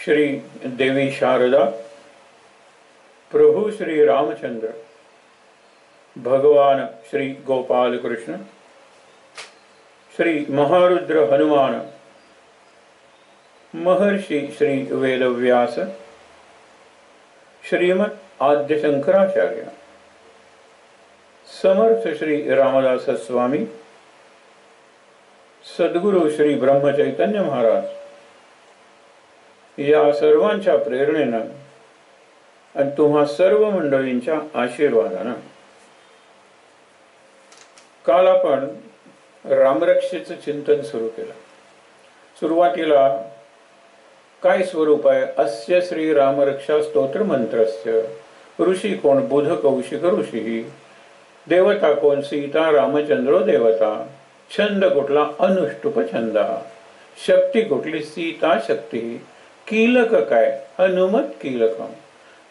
श्री देवी शारदा, प्रभु श्री रामचंद्र, भगवान श्री गोपाल कृष्ण, श्री महारुद्र हनुमान, महर्षि श्री वेदव्यास, श्रीमद आद्य शंकराचार्य, समर्थ श्री रामदास स्वामी, सद्गुरु श्री ब्रह्म चैतन्य महाराज या सर्वांच्या प्रेरणेनं आणि तुम्हा सर्व मंडळींच्या आशीर्वादानं काल आपण रामरक्षेचं चिंतन सुरू केलं. सुरुवातीला काय स्वरूप आहे? अस्य श्री रामरक्षा स्तोत्र मंत्रस्य. ऋषी कोण? बुध कौशिक ऋषी. देवता कोण? सीता रामचंद्र देवता. छंद कुठला? अनुष्टुप छंद. शक्ती कुठली? सीता शक्ती. कीलक काय? हनुमत कीलकम.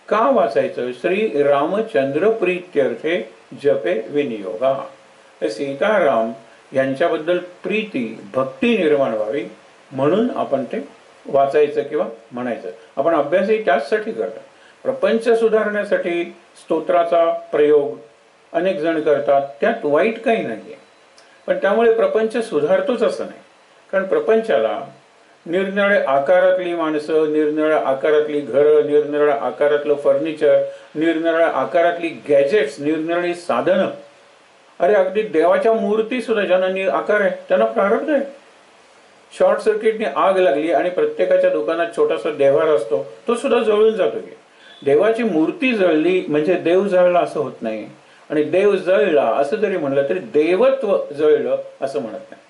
का वाचायचं? श्री रामचंद्र प्रीत्यर्थे जपे विनियोगा. सीताराम यांच्याबद्दल प्रीती भक्ती निर्माण व्हावी म्हणून आपण ते वाचायचं किंवा म्हणायचं. आपण अभ्यासही त्याचसाठी करतो. प्रपंच सुधारण्यासाठी स्तोत्राचा प्रयोग अनेक जण करतात, त्यात वाईट काही नाहीये, पण त्यामुळे प्रपंच सुधारतोच असं नाही. कारण प्रपंचाला निरनिराळ्या आकारातली माणसं, निरनिराळ्या आकारातली घरं, निरनिराळ्या आकारातलं फर्निचर, निरनिराळ्या आकारातली गॅजेट्स, निरनिराळी साधनं, अरे अगदी देवाच्या मूर्ती सुद्धा ज्यांना आकार आहे त्यांना प्रारब्ध आहे. शॉर्ट सर्किटने आग लागली आणि प्रत्येकाच्या दुकानात छोटासा देव्हार असतो, तो सुद्धा जळून जातो. की देवाची मूर्ती जळली म्हणजे देव जळला असं होत नाही, आणि देव जळला असं जरी म्हणलं तरी देवत्व जळलं असं म्हणत नाही.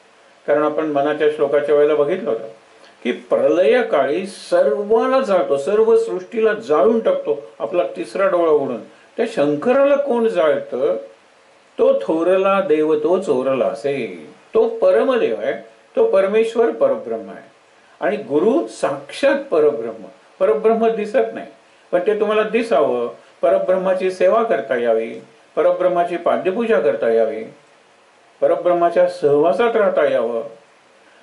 कारण आपण मनाच्या श्लोकाच्या वेळेला बघितलं होतं की प्रलय काळी सर्वाला जाळतो, सर्व सृष्टीला जाळून टाकतो आपला तिसरा डोळा उघडून. त्या शंकराला कोण जाळतं? तो थोरला देव तो चोरला असे. तो परमदेव आहे, तो परमेश्वर परब्रह्म आहे. आणि गुरु साक्षात परब्रह्म. परब्रह्म दिसत नाही, पण ते तुम्हाला दिसावं, परब्रह्माची सेवा करता यावी, परब्रह्माची पाद्यपूजा करता यावी, परब्रह्माच्या सहवासात राहता यावं,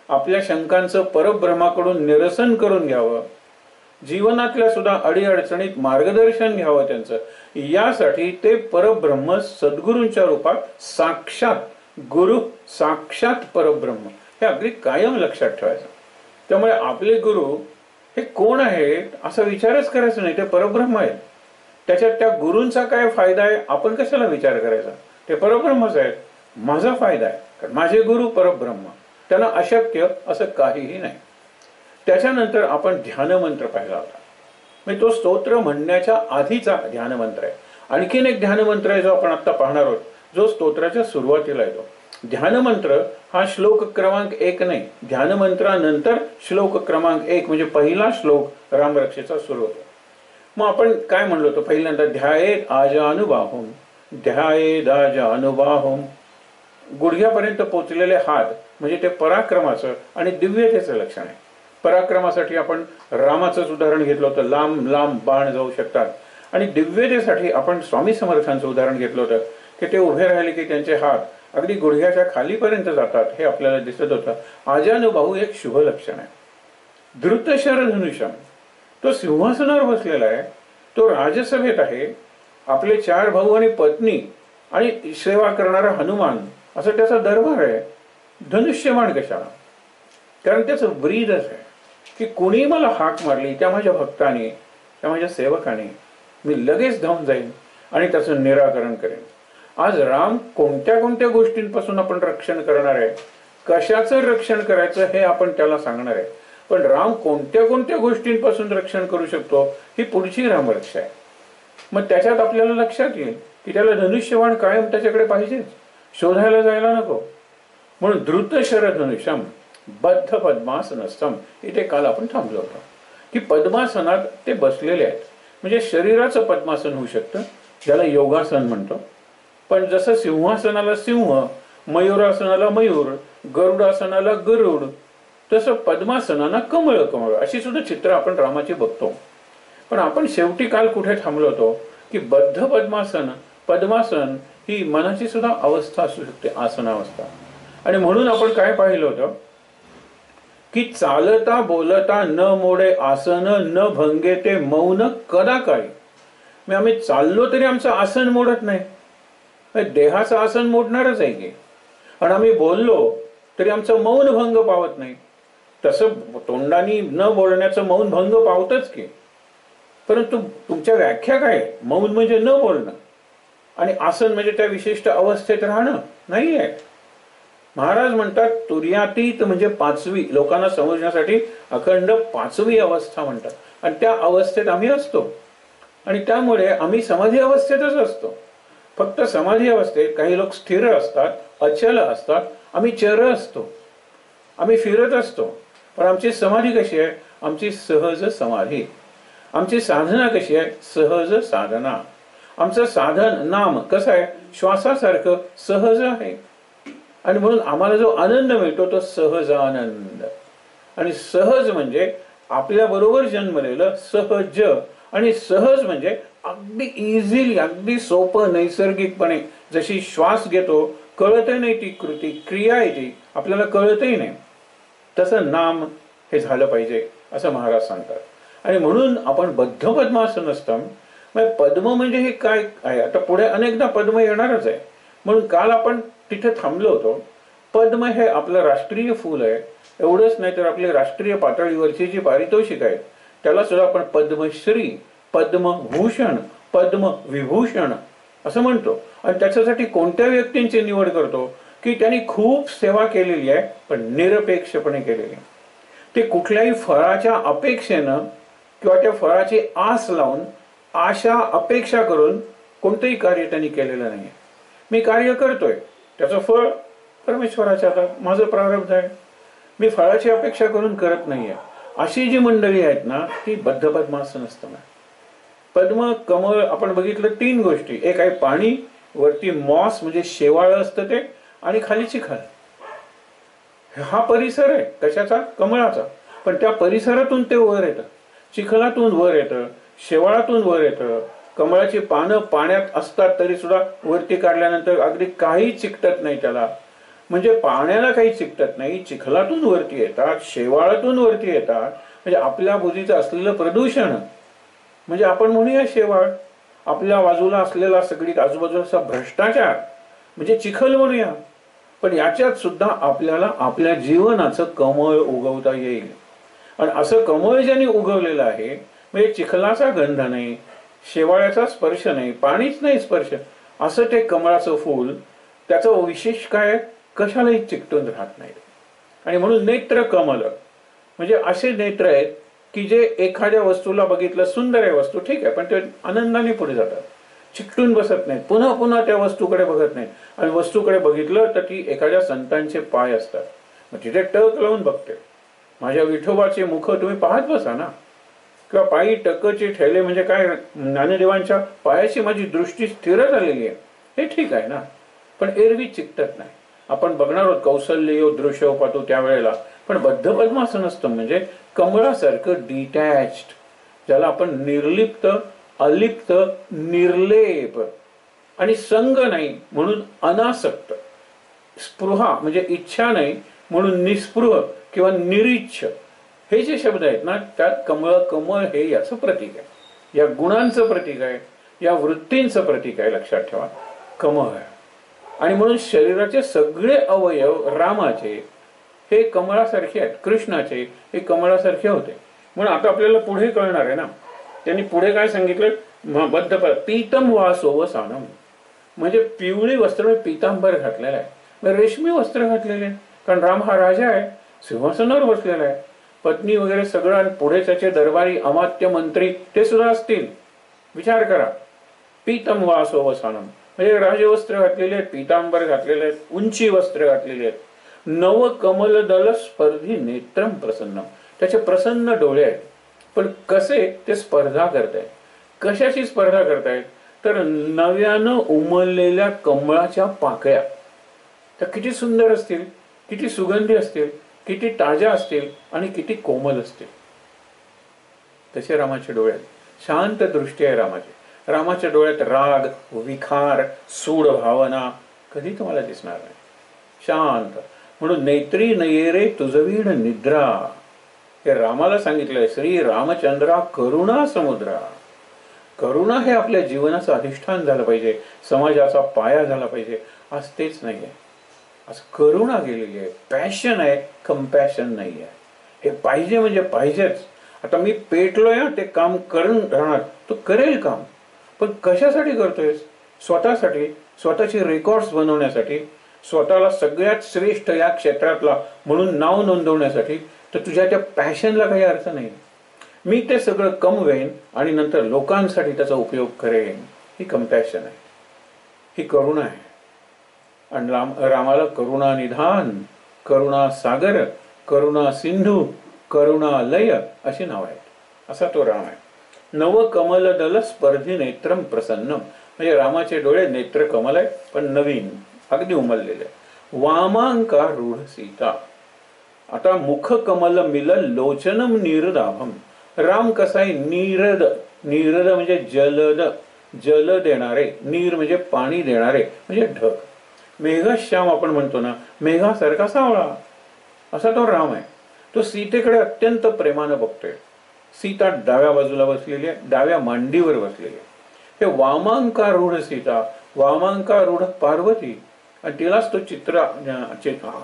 आपल्या शंकांचं परब्रह्माकडून निरसन करून घ्यावं, जीवनातल्या सुद्धा अडीअडचणीत मार्गदर्शन घ्यावं त्यांचं. यासाठी ते परब्रह्म सद्गुरूंच्या रूपात साक्षात गुरु, साक्षात परब्रह्म हे अगदी कायम लक्षात ठेवायचं. त्यामुळे आपले गुरु हे कोण आहेत असा विचारच करायचा नाही, ते परब्रह्म आहेत. त्याच्यात त्या गुरूंचा काय फायदा आहे आपण कशाला विचार करायचा? ते परब्रह्मच आहेत. माझा फायदा आहे कारण माझे गुरु परब्रह्म, त्यांना अशक्य असं काहीही नाही. त्याच्यानंतर आपण ध्यानमंत्र पाहिला होता. म्हणजे तो स्तोत्र म्हणण्याच्या आधीचा ध्यानमंत्र आहे. आणखीन एक ध्यानमंत्र आहे जो आपण आता पाहणार आहोत, जो स्तोत्राच्या सुरुवातीला येतो. ध्यानमंत्र हा श्लोक क्रमांक 1 नाही, ध्यानमंत्रानंतर श्लोक क्रमांक 1 म्हणजे पहिला श्लोक रामरक्षेचा सुरू होतो. मग आपण काय म्हणलो होतो पहिल्यांदा? ध्यायेत आजानुबाहुम, ध्यायेत आजानुबाहुम. गुडघ्यापर्यंत पोचलेले हात म्हणजे ते पराक्रमाचं आणि दिव्यतेचं लक्षण आहे. पराक्रमासाठी आपण रामाचंच उदाहरण घेतलं होतं, लांब लांब बाण जाऊ शकतात. आणि दिव्यतेसाठी आपण स्वामी समर्थांचं उदाहरण घेतलं होतं की ते उभे राहिले की त्यांचे हात अगदी गुडघ्याच्या खालीपर्यंत जातात, हे आपल्याला दिसत होतं. आजानुबाहू एक शुभ लक्षण आहे. धृतशरधनुष्यम, तो सिंहासनावर बसलेला आहे, तो राजसभेत आहे. आपले 4 भाऊ आणि पत्नी आणि सेवा करणारा हनुमान असं त्याचा दरबार आहे. धनुष्यबाण कशाला? कारण त्याचं ब्रीदच आहे की कुणी मला हाक मारली, त्या माझ्या भक्ताने, त्या माझ्या सेवकाने, मी लगेच धावून जाईन आणि त्याचं निराकरण करेन. आज राम कोणत्या कोणत्या गोष्टींपासून आपण रक्षण करणार आहे, कशाचं रक्षण करायचं हे आपण त्याला सांगणार आहे. पण राम कोणत्या कोणत्या गोष्टींपासून रक्षण करू शकतो ही पुढची रामरक्षा आहे. मग त्याच्यात आपल्याला लक्षात येईल की त्याला धनुष्यबाण कायम त्याच्याकडे पाहिजेच, शोधायला जायला नको. म्हणून द्रुत शरधनुष्यम बद्ध पद्मासनस्थम, इथे काल आपण थांबलो होतो की पद्मासनात ते बसलेले आहेत. म्हणजे शरीराचं पद्मासन होऊ शकतं, ज्याला योगासन म्हणतो. पण जसं सिंहासनाला सिंह, मयूरासनाला मयूर, गरुडासनाला गरुड, तसं पद्मासनाला कमळ कमळ, अशी सुद्धा चित्र आपण रामाची बघतो. पण आपण शेवटी काल कुठे थांबलो होतो की बद्ध पद्मासन, पद्मासन ही मनाची सुद्धा अवस्था असू शकते, आसनावस्था. आणि म्हणून आपण काय पाहिलं होतं की चालता बोलता न मोडे आसन न भंगे ते मौन कदा काळी. मग आम्ही चाललो तरी आमचं आसन मोडत नाही. देहाचं आसन मोडणारच आहे की. आणि आम्ही बोललो तरी आमचं मौन भंग पावत नाही. तसं तोंडाने न बोलण्याचं मौन भंग पावतच की. परंतु तुमच्या व्याख्या काय? मौन म्हणजे न बोलणं आणि आसन म्हणजे त्या विशिष्ट अवस्थेत राहणं नाही आहे. महाराज म्हणतात तुर्यातीत म्हणजे पाचवी, लोकांना समजण्यासाठी अखंड पाचवी अवस्था म्हणतात. आणि त्या अवस्थेत आम्ही असतो आणि त्यामुळे आम्ही समाधी अवस्थेतच असतो. फक्त समाधी अवस्थेत काही लोक स्थिर असतात, अचल असतात, आम्ही चर असतो, आम्ही फिरत असतो. पण आमची समाधी कशी आहे? आमची सहज समाधी. आमची साधना कशी आहे? सहज साधना. आमचं साधन नाम कसं आहे? श्वासासारखं सहज आहे. आणि म्हणून आम्हाला जो आनंद मिळतो तो सहज आनंद. आणि सहज म्हणजे आपल्या बरोबर जन्मलेलं सहज. आणि सहज म्हणजे अगदी इझिली, अगदी सोपं, नैसर्गिकपणे. जशी श्वास घेतो कळत नाही ती कृती, क्रिया आहे ती आपल्याला कळतही नाही, तसं नाम हे झालं पाहिजे असं महाराज सांगतात. आणि म्हणून आपण बद्ध पद्मासन असतं. पद्म म्हणजे हे काय आहे? आता पुढे अनेकदा पद्म येणारच आहे. म्हणून काल आपण तिथे थांबलो होतो. पद्म हे आपलं राष्ट्रीय फूल आहे. एवढंच नाही तर आपली राष्ट्रीय पातळीवरची जी पारितोषिक आहे त्याला सुद्धा आपण पद्मश्री, पद्मभूषण, पद्मविभूषण असं म्हणतो. आणि त्याच्यासाठी कोणत्या व्यक्तींची निवड करतो? की त्यांनी खूप सेवा केलेली आहे पण निरपेक्षपणे केलेली. ते कुठल्याही फळाच्या अपेक्षेनं किंवा त्या फळाची आस लावून, आशा अपेक्षा करून कोणतंही कार्य त्यांनी केलेलं नाही. मी कार्य करतोय, त्याचं फळ परमेश्वराच्या हातात, माझं प्रारब्ध आहे, मी फळाची अपेक्षा करून करत नाहीये. अशी जी मंडळी आहेत ना ती बद्ध पद्मासन असतं. पद्म, कमळ आपण बघितलं तीन गोष्टी. एक आहे पाणी, वरती मॉस म्हणजे शेवाळ असतं ते, आणि खाली चिखल. हा परिसर आहे कशाचा? कमळाचा. पण त्या परिसरातून ते वर येतं, चिखलातून वर येतं, शेवाळातून वर येतं. कमळाची पानं पाण्यात असतात तरी सुद्धा वरती काढल्यानंतर अगदी काही चिकटत नाही त्याला. म्हणजे पाण्याला काही चिकटत नाही, चिखलातून वरती येतात, शेवाळातून वरती येतात. म्हणजे आपल्या बुद्धीचं असलेलं प्रदूषण म्हणजे आपण म्हणूया शेवाळ, आपल्या बाजूला असलेला सगळी आजूबाजूचा भ्रष्टाचार म्हणजे चिखल म्हणूया. पण याच्यात सुद्धा आपल्याला आपल्या जीवनाचं कमळ उगवता येईल. आणि असं कमळ ज्यांनी उगवलेलं आहे म्हणजे चिखलाचा गंध नाही, शेवाळ्याचा स्पर्श नाही, पाणीच नाही स्पर्श, असं ते कमळाचं फूल. त्याचं विशेष काय? कशालाही चिकटून राहत नाही. आणि म्हणून नेत्र कमल म्हणजे असे नेत्र आहेत की जे एखाद्या वस्तूला बघितलं, सुंदर आहे वस्तू, ठीक आहे, पण ते आनंदाने पुढे जातात, चिकटून बसत नाहीत, पुन्हा पुन्हा त्या वस्तूकडे बघत नाहीत. आणि वस्तूकडे बघितलं तर ती एखाद्या संतांचे पाय असतात, मग तिथे टक लावून बघते. माझ्या विठोबाचे मुख तुम्ही पाहत बसा ना. किंवा पायी टकचे ठेले म्हणजे काय? ज्ञानदेवांच्या पायाची माझी दृष्टी स्थिर झालेली आहे, हे ठीक आहे ना. पण एरवी चिकटत नाही. आपण बघणार आहोत कौशल्य दृश्य पाहतो त्यावेळेला. पण बद्ध पद्मासन असतं म्हणजे कमळासारखं डिटॅच्ड, ज्याला आपण निर्लिप्त, अलिप्त, निर्लेप आणि संग नाही म्हणून अनासक्त, स्पृहा म्हणजे इच्छा नाही म्हणून निस्पृह किंवा निरीच्छ, हे जे शब्द आहेत ना त्यात कमळ, कमळ हे याचं प्रतीक आहे, या गुणांचं प्रतीक आहे, या वृत्तींचं प्रतीक आहे. लक्षात ठेवा, कमळ आहे. आणि म्हणून शरीराचे सगळे अवयव रामाचे हे कमळासारखे आहेत, कृष्णाचे हे कमळासारखे होते. म्हणून आता आपल्याला पुढे कळणार आहे ना. त्यांनी पुढे काय सांगितलं? बद्ध पीतम वासोव सानम म्हणजे पिवळी वस्त्र, पीतांबर घातलेलं आहे, रेशमी वस्त्र घातलेले आहे. कारण राम हा राजा आहे, सिंहासनावर बसलेला आहे, पत्नी वगैरे सगळं. आणि पुढे त्याचे दरबारी, अमात्य, मंत्री ते सुद्धा असतील. विचार करा, पीतम वासोव सानम म्हणजे राजवस्त्र घातलेले आहेत, पीतांबर घातलेले आहेत, उंची वस्त्र घातलेली आहेत. नव कमल दल स्पर्धी नेत्रम प्रसन्न, त्याचे प्रसन्न डोळे आहेत. पण कसे? ते स्पर्धा करतायत. कशाची स्पर्धा करतायत? तर नव्यानं उमललेल्या कमळाच्या पाकळ्या त्या किती सुंदर असतील, किती सुगंधी असतील, किती ताज्या असतील आणि किती कोमल असतील. तसे रामाचे डोळे आहेत. शांत दृष्टी आहे रामाची. रामाच्या डोळ्यात राग, विखार, सूड भावना कधी तुम्हाला दिसणार नाही. शांत. म्हणून नेत्री नयेरे तुझवीड निद्रा, हे रामाला सांगितलंय. श्री रामचंद्रा करुणा समुद्रा. करुणा हे आपल्या जीवनाचं अधिष्ठान झालं पाहिजे, समाजाचा पाया झाला पाहिजे. आज तेच नाहीये. आज करुणा गेलेली आहे, पॅशन आहे, कंपॅशन नाही आहे. हे पाहिजे म्हणजे पाहिजेच. आता मी पेटलोय, ते काम करून राहणार, तो करेल काम, पण कशासाठी करतोय? स्वतःसाठी, स्वतःचे रेकॉर्ड्स बनवण्यासाठी, स्वतःला सगळ्यात श्रेष्ठ या क्षेत्रातला म्हणून नाव नोंदवण्यासाठी. तर तुझ्या त्या पॅशनला काही अर्थ नाही. मी ते सगळं कमवेन आणि नंतर लोकांसाठी त्याचा उपयोग करेन. ही कंपॅशन आहे, ही करुणा आहे. आणि रामाला करुणा निधान, करुणा सागर, करुणा सिंधू, करुणालय अशी नाव आहेत. असा तो राम आहे. नव कमल दल स्पर्धी नेत्रम प्रसन्नम, म्हणजे रामाचे डोळे नेत्र कमल आहे, पण नवीन, अगदी उमललेले. वामांका रूढ सीता. आता मुख कमल मिल लोचनम नीरदाभम. राम कसा आहे? नीरद. नीरद म्हणजे जलद, जल देणारे. नीर म्हणजे पाणी देणारे, म्हणजे ढग. मेघश्याम आपण म्हणतो ना, मेघासारखा सावळा, असा तो राम आहे. तो सीतेकडे अत्यंत प्रेमानं बघतोय. सीता डाव्या बाजूला बसलेली आहे, डाव्या मांडीवर बसलेली आहे. हे वामांकारूढ सीता, वामांकारूढ पार्वती. आणि तिलाच तो चित्र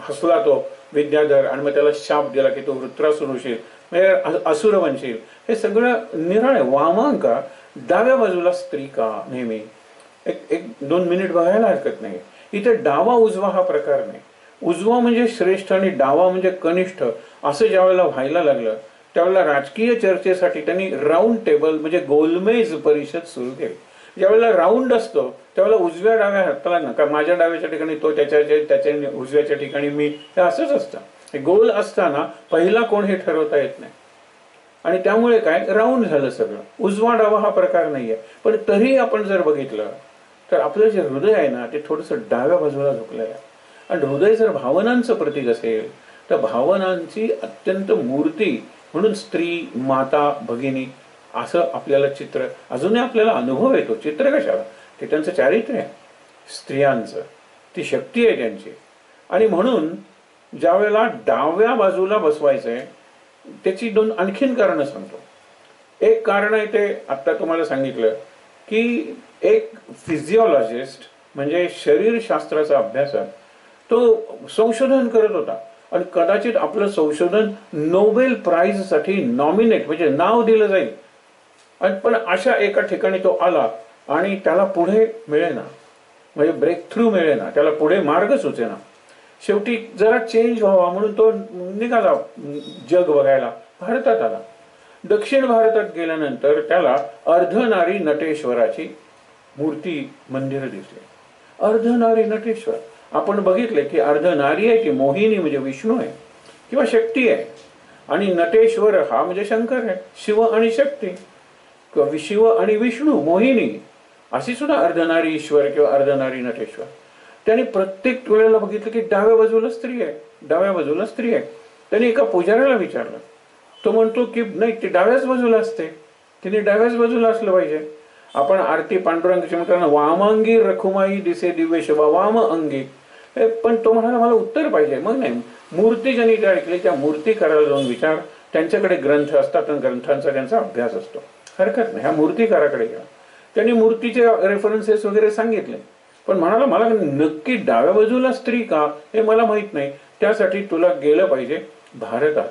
हसला तो विद्याधर, आणि मग त्याला शाप दिला की तो वृत्रासुर होशील, म्हणजे असुर बनशील. हे सगळं निराळ आहे. वामांका, डाव्या बाजूला स्त्री का नेहमी. एक 2 मिनिट बघायला हरकत नाही. इथे डावा उजवा हा प्रकार नाही. उजवा म्हणजे श्रेष्ठ आणि डावा म्हणजे कनिष्ठ, असं ज्यावेळेला व्हायला लागलं त्यावेळेला राजकीय चर्चेसाठी त्यांनी राऊंड टेबल म्हणजे गोलमेज परिषद सुरू केली. ज्यावेळेला राऊंड असतो त्यावेळेला उजव्या डाव्या हाताला नका, माझ्या डाव्याच्या ठिकाणी तो, त्याच्या उजव्याच्या ठिकाणी मी, हे असंच असतं. गोल असताना पहिला कोण हे ठरवता येत नाही. आणि त्यामुळे काय, राऊंड झालं सगळं. उजवा डावा हा प्रकार नाहीये. पण तरी आपण जर बघितलं तर आपलं जे हृदय आहे ना, ते थोडंसं डाव्या बाजूला झुकलेलं आहे. आणि हृदय जर भावनांचं प्रतीक असेल तर भावनांची अत्यंत मूर्ती म्हणून स्त्री, माता, भगिनी असं आपल्याला चित्र अजूनही आपल्याला अनुभव येतो. चित्र कशाला, ते त्यांचं चारित्र्य आहे स्त्रियांचं, ती शक्ती आहे त्यांची. आणि म्हणून ज्या वेळेला डाव्या बाजूला बसवायचंय त्याची 2 आणखीन कारणं सांगतो. एक कारण आहे ते आत्ता तुम्हाला सांगितलं की एक फिजिओलॉजिस्ट म्हणजे शरीरशास्त्राचा अभ्यासक तो संशोधन करत होता आणि कदाचित आपलं संशोधन नोबेल प्राइज साठी नॉमिनेट म्हणजे नाव दिलं जाईल. आणि पण अशा एका ठिकाणी तो आला आणि त्याला पुढे मिळेना, म्हणजे ब्रेक थ्रू मिळेना, त्याला पुढे मार्ग सुचेना. शेवटी जरा चेंज व्हावा म्हणून तो निघाला जग बघायला, भारतात आला. दक्षिण भारतात गेल्यानंतर त्याला अर्धनारी नटेश्वराची मूर्ती मंदिर दिसली. अर्धनारी नटेश्वर आपण बघितले की अर्धनारी आहे ती मोहिनी म्हणजे विष्णू आहे किंवा शक्ती आहे, आणि नटेश्वर हा म्हणजे शंकर आहे, शिव आणि शक्ती किंवा शिव आणि विष्णू मोहिनी, अशी सुद्धा अर्धनारी ईश्वर किंवा अर्धनारी नटेश्वर. त्याने प्रत्येक वेळेला बघितलं की डाव्या बाजूला स्त्री आहे, डाव्या बाजूला स्त्री आहे. त्याने एका पुजाऱ्याला विचारलं, तो म्हणतो की नाही, ती डाव्याच बाजूला असते, तिने डाव्याच बाजूला असलं पाहिजे. आपण आरती पांडुरंगाची म्हणताना वामांगी रखुमाई दिसे दिव्य शोभा वाम अंगी, पण तो म्हणाला मला उत्तर पाहिजे. मग नाही, मूर्ती ज्यांनी काय ऐकली त्या मूर्ती करायला जाऊन विचार, त्यांच्याकडे ग्रंथ असतात आणि ग्रंथांचा त्यांचा अभ्यास असतो, हरकत नाही, ह्या मूर्तिकाराकडे घ्या. त्यांनी मूर्तीचे रेफरन्सेस वगैरे सांगितले, पण म्हणाला मला नक्की डाव्या बाजूला स्त्री का हे मला माहित नाही, त्यासाठी तुला गेलं पाहिजे भारतात.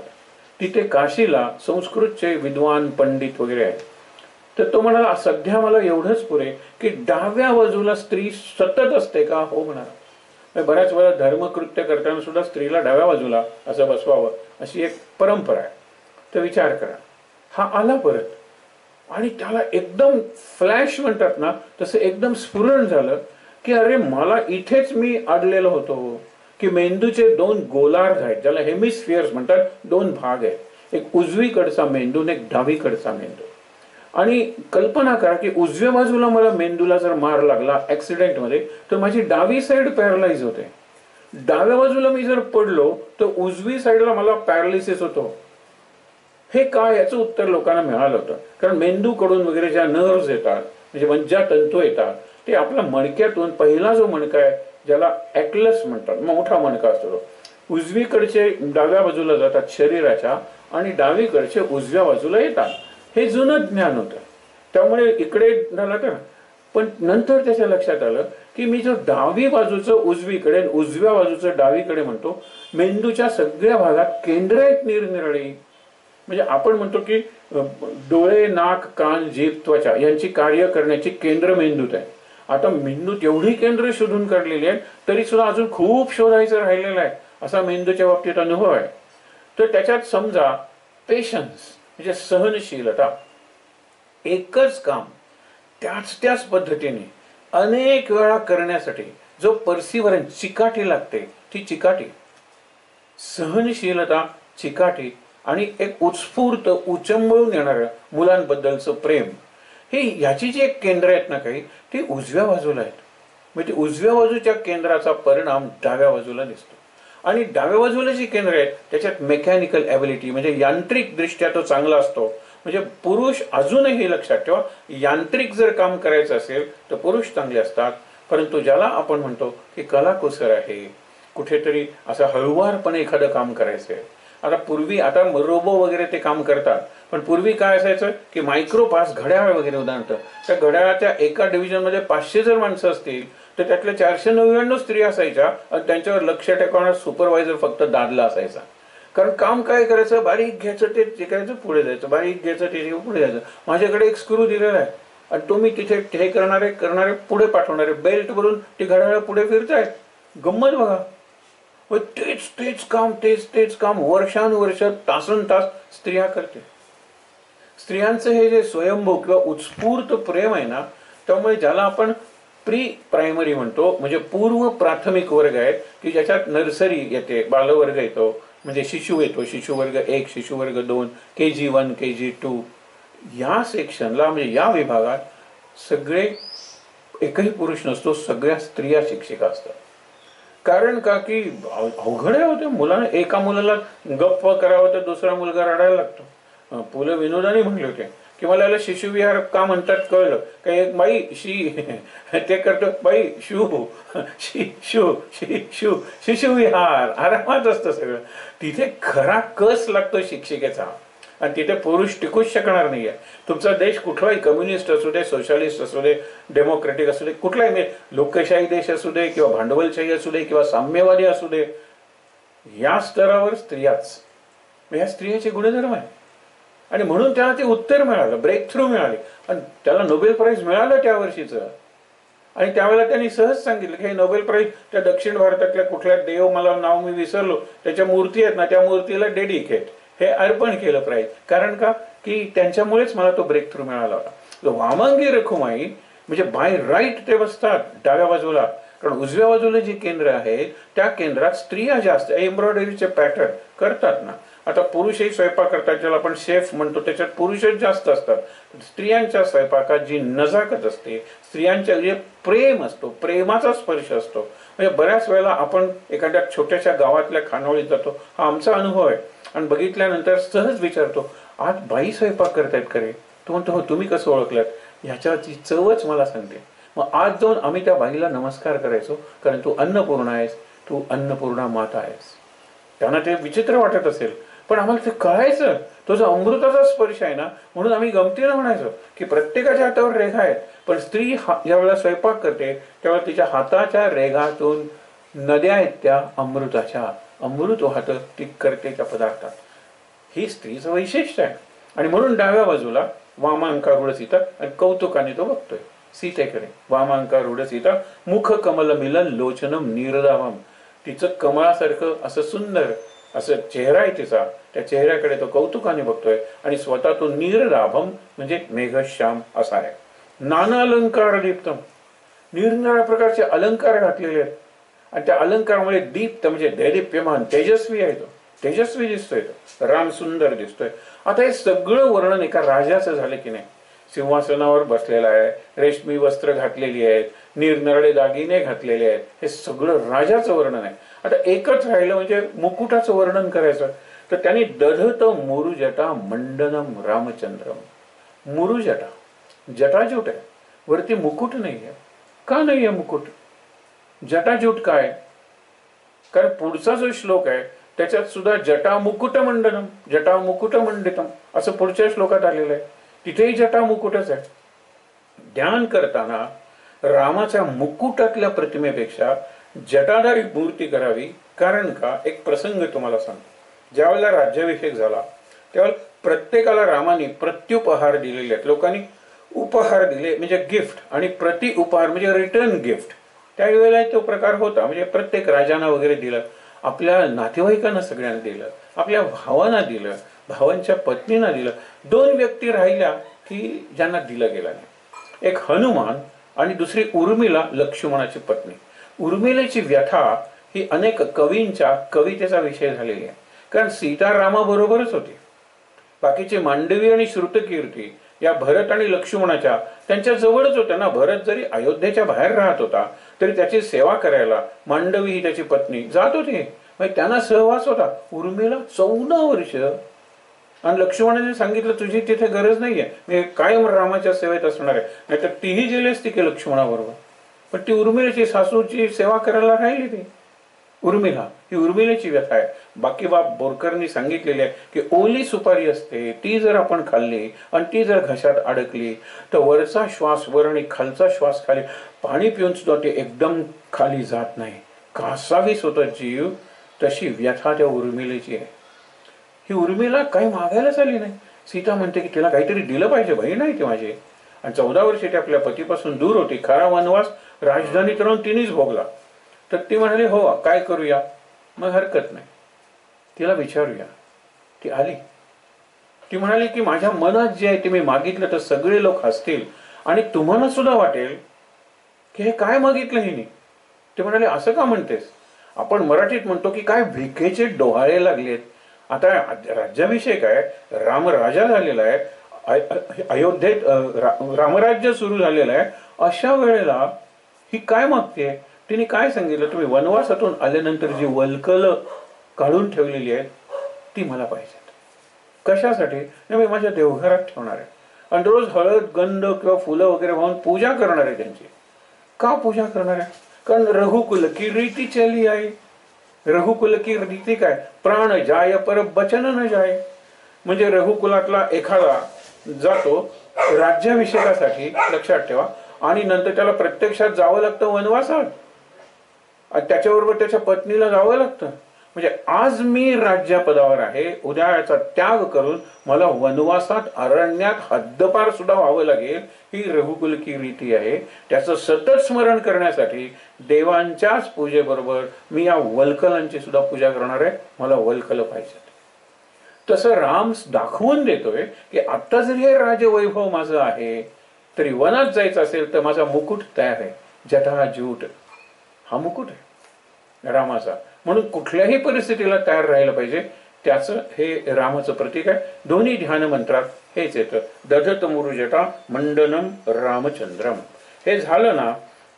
तिथे काशीला संस्कृतचे विद्वान पंडित वगैरे आहेत. तर तो म्हणाला सध्या मला एवढंच पुरे की डाव्या बाजूला स्त्री सतत असते का? हो म्हणाला. बऱ्याच वेळा धर्मकृत्य करताना सुद्धा स्त्रीला डाव्या बाजूला असं बसवावं अशी एक परंपरा आहे. तर विचार करा, हा आला परत आणि त्याला एकदम फ्लॅश म्हणतात ना तसं एकदम स्फुरण झालं की अरे मला इथेच मी अडलेलो होतो की मेंदूचे 2 गोलार्ध आहेत, ज्याला हेमिस्फिअर्स म्हणतात, 2 भाग आहेत, एक उजवीकडचा मेंदू आणि एक डावीकडचा मेंदू. आणि कल्पना करा की उजव्या बाजूला मला मेंदूला जर मार लागला ऍक्सिडेंट मध्ये तर माझी डावी साईड पॅरालाइज होते, डाव्या बाजूला मी जर पडलो तर उजवी साईडला मला पॅरालिसिस होतो. हे काय, याचं उत्तर लोकांना मिळालं होतं. कारण मेंदूकडून वगैरे ज्या नर्व्स येतात म्हणजे मज्जातंतू येतात ते आपल्या मणक्यातून, पहिला जो मणका आहे ज्याला ॲटलस म्हणतात, मोठा मणका असतो, उजवीकडचे डाव्या बाजूला जातात शरीराच्या आणि डावीकडचे उजव्या बाजूला येतात. हे जुनं ज्ञान होतं. त्यामुळे इकडे झालं तर, पण नंतर त्याच्या लक्षात आलं की मी जो डावी बाजूचं उजवीकडे उजव्या बाजूचं डावीकडे म्हणतो, मेंदूच्या सगळ्या भागात केंद्र आहेत निरनिराळी. म्हणजे आपण म्हणतो की डोळे, नाक, कान, जीभ, त्वचा यांची कार्य करण्याची केंद्र मेंदूत आहे. आता मेंदूत एवढी केंद्र शोधून काढलेली आहेत तरी सुद्धा अजून खूप शोधायचं राहिलेलं आहे, असा मेंदूच्या बाबतीत अनुभव आहे. तर त्याच्यात समजा पेशन्स म्हणजे सहनशीलता, एकच काम त्याच पद्धतीने अनेक वेळा करण्यासाठी जो परसिव्हरन्स, चिकाटी लागते, ती चिकाटी, सहनशीलता, चिकाटी आणि एक उत्स्फूर्त उचंबळून येणारं मुलांबद्दलचं प्रेम, हे ह्याची जी एक केंद्र आहेत ना काही, ती उजव्या बाजूला आहेत. म्हणजे उजव्या बाजूच्या केंद्राचा परिणाम डाव्या बाजूला दिसतो. आणि डाव्या बाजूला जी केंद्र आहेत त्याच्यात मेकॅनिकल ॲबिलिटी म्हणजे यांत्रिक दृष्ट्या तो चांगला असतो. म्हणजे पुरुष, अजूनही लक्षात ठेवा, यांत्रिक जर काम करायचं असेल तर पुरुष चांगले असतात. परंतु ज्याला आपण म्हणतो की कलाकुसर आहे, कुठेतरी असं हळुवारपणे एखादं काम करायचं आहे. आता पूर्वी, आता रोबो वगैरे ते काम करतात, पण पूर्वी काय असायचं की मायक्रोपास, घड्याळ वगैरे उदाहरण, त्या घड्याळाच्या एका डिव्हिजनमध्ये 500 जर माणसं असतील तर त्यातल्या 499 स्त्री असायच्या आणि त्यांच्यावर लक्ष ठेवणारा सुपरवायझर फक्त दादला असायचा. कारण काम काय करायचं, बारीक घ्यायचं, ते करायचं, पुढे जायचं, बारीक घ्यायचं, ते पुढे जायचं. माझ्याकडे एक स्क्रू दिलेला आहे आणि तो मी तिथे हे करणारे पुढे पाठवणारे बेल्ट भरून ती घड्याळ पुढे फिरतायत. गंमत बघा. तेच काम वर्षानुवर्ष, तासनतास स्त्रिया करते. स्त्रियांचं हे जे स्वयंभू किंवा उत्स्फूर्त प्रेम आहे ना, त्यामुळे ज्याला आपण प्री प्रायमरी म्हणतो, म्हणजे पूर्व प्राथमिक वर्ग आहे की ज्याच्यात नर्सरी येते, बालवर्ग येतो, म्हणजे शिशु येतो, शिशुवर्ग 1, शिशुवर्ग 2, KG1, KG2, या सेक्शनला म्हणजे या विभागात सगळे, एकही पुरुष नसतो, सगळ्या स्त्रिया शिक्षिका असतात. कारण का की अवघड होते मुलांना, एका मुलाला गप्प करावं तर दुसरा मुलगा रडायला लागतो. पु ल विनोदाने म्हणले होते की मला याला शिशुविहार का म्हणतात कळलं का, एक बाई ते करतो, बाई शिशुविहार आरामात असतं सगळं. तिथे खरा कस लागतो शिक्षिकेचा आणि तिथे पुरुष टिकूच शकणार नाहीये. तुमचा देश कुठलाही, कम्युनिस्ट असू दे, सोशलिस्ट असू दे, डेमोक्रेटिक असू दे, कुठलाही लोकशाही देश असू दे किंवा भांडवलशाही असू दे किंवा साम्यवादी असू दे, या स्तरावर स्त्रियाच, ह्या स्त्रियाचे गुणधर्म आहे. आणि म्हणून त्याला ते उत्तर मिळालं, ब्रेक थ्रू मिळाले आणि त्याला नोबेल प्राइज मिळालं त्या वर्षीचं. आणि त्यावेळेला त्यांनी सहज सांगितलं की हे नोबेल प्राइज त्या दक्षिण भारतातल्या कुठल्या देव, मला नाव मी विसरलो, त्याच्या मूर्ती आहेत ना, त्या मूर्तीला डेडिकेट, हे अर्पण केलं प्राइज. कारण का की त्यांच्यामुळेच मला तो ब्रेक थ्रू मिळाला होता. वामांगी रखुमाई म्हणजे बाय राईट ते बसतात डाव्या बाजूला, कारण उजव्या बाजूला जी केंद्र आहेत त्या केंद्रात स्त्रिया जास्त एम्ब्रॉयडरीचे पॅटर्न करतात ना. आता पुरुषही स्वयंपाक करतात, ज्याला आपण शेफ म्हणतो, त्याच्यात पुरुषच जास्त असतात. स्त्रियांच्या स्वयंपाकात जी नजाकत असते, स्त्रियांच्या जे प्रेम असतो, प्रेमाचा स्पर्श असतो. म्हणजे बऱ्याच वेळेला आपण एखाद्या छोट्याशा गावातल्या खानावळीत जातो, हा आमचा अनुभव आहे, आणि बघितल्यानंतर सहज विचारतो, आज बाई स्वयंपाक करतायत का रे? तो म्हणतो, हो. तुम्ही कसं ओळखलात? ह्याच्याची चवच मला सांगते. मग आज जाऊन आम्ही त्या बाईला नमस्कार करायचो, कारण तू अन्नपूर्णा आहेस, तू अन्नपूर्णा माता आहेस. त्यांना ते विचित्र वाटत असेल, पण आम्हाला ते कळायचं, तो जो अमृताचा स्पर्श आहे ना, म्हणून आम्ही गमतीनं म्हणायचो की प्रत्येकाच्या हातावर रेघा आहेत, पण स्त्री ज्या वेळेला स्वयंपाक करते त्यावेळेला तिच्या हाताच्या रेघातून नद्या आहेत त्या अमृताच्या, अमृत वाहतं ती करते त्या पदार्थात. ही स्त्रीचं वैशिष्ट्य आहे. आणि म्हणून डाव्या बाजूला वामांकारूढ सीता, आणि कौतुकाने तो बघतोय सीतेकडे. वामांकारूढ सीता मुख कमल मिलन लोचनम नीरदावम, तिचं कमळासारखं असं सुंदर असं चेहरा आहे तिचा, त्या चेहऱ्याकडे तो कौतुकाने बघतोय आणि स्वतः तो नीरदाभम म्हणजे मेघश्याम असा आहे. नाना अलंकार दीप्तम, निरनिराळ्या प्रकारचे अलंकार घातलेले आहेत आणि त्या अलंकारामुळे दीप्त म्हणजे दैदिप्यमान, तेजस्वी आहे, तो तेजस्वी दिसतोय, तो राम सुंदर दिसतोय. आता हे सगळं वर्णन एका राजाचं झालं की नाही. सिंहासनावर बसलेला आहे, रेशमी वस्त्र घातलेली आहेत, निरनिराळे दागिने घातलेले आहेत, हे सगळं राजाचं वर्णन आहे. आता एकच राहिलं म्हणजे मुकुटाचं वर्णन करायचं, तर त्यांनी दधत मुरुजटा मंडनम रामचंद्रम. मुरुजटा, जटाजूट आहे, वरती मुकुट नाही आहे. का नाही आहे मुकुट? जटाजूट काय? कारण पुढचा जो श्लोक आहे त्याच्यात सुद्धा जटा मुकुट मंडनम, जटा मुकुट मंडितम असं पुढच्या श्लोकात आलेलं आहे. तिथेही जटा मुकुटच आहे. ध्यान करताना रामाच्या मुकुटातल्या प्रतिमेपेक्षा जटाधारी मूर्ती करावी. कारण का, एक प्रसंग तुम्हाला सांगतो. ज्या वेळेला राज्याभिषेक झाला त्यावेळेला प्रत्येकाला रामाने प्रत्युपहार दिलेले आहेत. लोकांनी उपहार दिले म्हणजे गिफ्ट, आणि प्रति उपहार म्हणजे रिटर्न गिफ्ट. त्यावेळेला तो प्रकार होता. म्हणजे प्रत्येक राजांना वगैरे दिलं, आपल्या नातेवाईकांना सगळ्यांना दिलं, आपल्या भावांना दिलं, भावांच्या पत्नींना दिलं. 2 व्यक्ती राहिल्या की ज्यांना दिलं गेलं नाही. एक हनुमान आणि दुसरी उर्मिला, लक्ष्मणाची पत्नी. उर्मिलेची व्यथा ही अनेक कवींच्या कवितेचा विषय झालेली आहे. कारण सीता रामाबरोबरच होती. बाकीचे मांडवी आणि श्रुतकीर्ती या भरत आणि लक्ष्मणाच्या त्यांच्या जवळच होत्या ना. भरत जरी अयोध्येच्या बाहेर राहत होता तरी त्याची सेवा करायला मांडवी ही त्याची पत्नी जात होती. त्यांना सहवास होता. उर्मिला 14 वर्ष, आणि लक्ष्मणाने सांगितलं तुझी तिथे गरज नाहीये, मी कायम रामाच्या सेवेत असणार आहे. नाहीतर तीही गेली असती की लक्ष्मणाबरोबर. पण ती उर्मिलेची सासूची सेवा करायला राहिली. ती उर्मिला ही उर्मिलेची व्यथा आहे. बाकी बाप बोरकरनी सांगितलेली आहे की ओली सुपारी असते, ती जर आपण खाल्ली आणि ती जर घशात अडकली तर वरचा श्वास वर आणि खालचा श्वास खाली, पाणी पिऊन सुद्धा ते एकदम खाली जात नाही. कासावीस होता जीव, तशी व्यथा त्या उर्मिलेची आहे. ही उर्मिला काही मागायलाच आली नाही. सीता म्हणते की तिला काहीतरी दिलं पाहिजे, बहीण आहे ती माझी, आणि 14 वर्षे ती आपल्या पतीपासून दूर होती. खरा वनवास राजधानीत राहून तिनेच भोगला. तर ती म्हणाली हो काय करूया, मग हरकत नाही, तिला विचारूया. ती आली. ती म्हणाली की माझ्या मनात जे आहे ते मी मागितलं तर सगळे लोक हसतील आणि तुम्हाला सुद्धा वाटेल की हे काय मागितलं हिने. ते म्हणाले असं का म्हणतेस, आपण मराठीत म्हणतो की काय भिकेचे डोहाळे लागलेत. आता राज्याभिषेक आहे, राम राजा झालेला आहे, अयोध्येत रामराज्य सुरू झालेलं आहे. अशा वेळेला ही काय मागते. तिने काय सांगितलं, तुम्ही वनवासातून आल्यानंतर जी वल्कल काढून ठेवलेली आहे ती मला पाहिजे. कशासाठी, मी माझ्या देवघरात ठेवणार आहे आणि रोज हळद गंध किंवा फुलं वगैरे वाहून पूजा करणार आहे त्यांची. का पूजा करणार आहे, कारण रघुकुल की रीती चली आहे. रघुकुल की रीती काय, प्राण जाय पर बचन न जाय. म्हणजे रघुकुलातला एखादा जातो राज्याभिषेकासाठी, लक्षात ठेवा, आणि नंतर त्याला प्रत्यक्षात जावं लागतं वनवासात, आणि त्याच्याबरोबर त्याच्या पत्नीला जावं लागतं. म्हणजे आज मी राज्यपदावर आहे, उद्या याचा त्याग करून मला वनवासात अरण्यात हद्दपार सुद्धा व्हावं लागेल. ही रघुकुल की रीती आहे. त्याचं सतत स्मरण करण्यासाठी देवांच्याच पूजेबरोबर मी या वल्कलांची सुद्धा पूजा करणार आहे. मला वल्कल पाहिजे. तसं राम दाखवून देतोय की आता जरी हे राजवैभव माझं आहे तरी वनात जायचं असेल तर माझा मुकुट तयार आहे. जटाजूट हा मुकुट आहे रामाचा, म्हणून कुठल्याही परिस्थितीला तयार राहिलं पाहिजे. त्याचं हे रामाचं प्रतीक आहे. दोन्ही ध्यान मंत्रात हेच येतं, दधत मुरुजटा मंडनम रामचंद्रम. हे झालं ना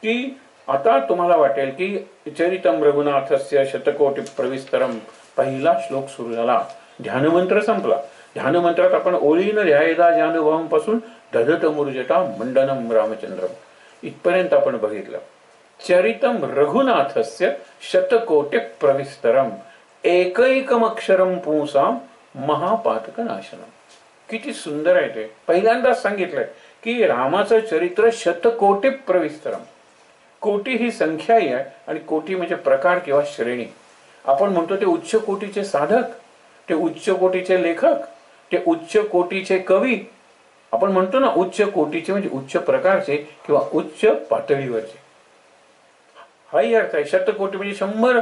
की आता तुम्हाला वाटेल की चरितम रघुनाथस्य शतकोटी प्रविस्तरम, पहिला श्लोक सुरू झाला, ध्यानमंत्र संपला. ध्यानमंत्रात आपण ओळीनं ध्यायदा जानुभवांपासून दधत मुरुजटा मंडनम रामचंद्रम इथपर्यंत आपण बघितलं. चरितम रघुनाथस्य शतकोटी प्रविस्तरम एकैकम अक्षरम पुंसाम महापातक नाशनम. किती सुंदर आहे ते. पहिल्यांदाच सांगितलंय की रामाचं चरित्र शतकोटी प्रविस्तरम. कोटी ही संख्या आहे आणि कोटी म्हणजे प्रकार किंवा श्रेणी. आपण म्हणतो ते उच्च कोटीचे साधक, ते उच्च कोटीचे लेखक, ते उच्च कोटीचे कवी. आपण म्हणतो ना उच्च कोटीचे म्हणजे उच्च प्रकारचे किंवा उच्च पातळीवरचे. हाही अर्थ आहे. शतकोटी म्हणजे 100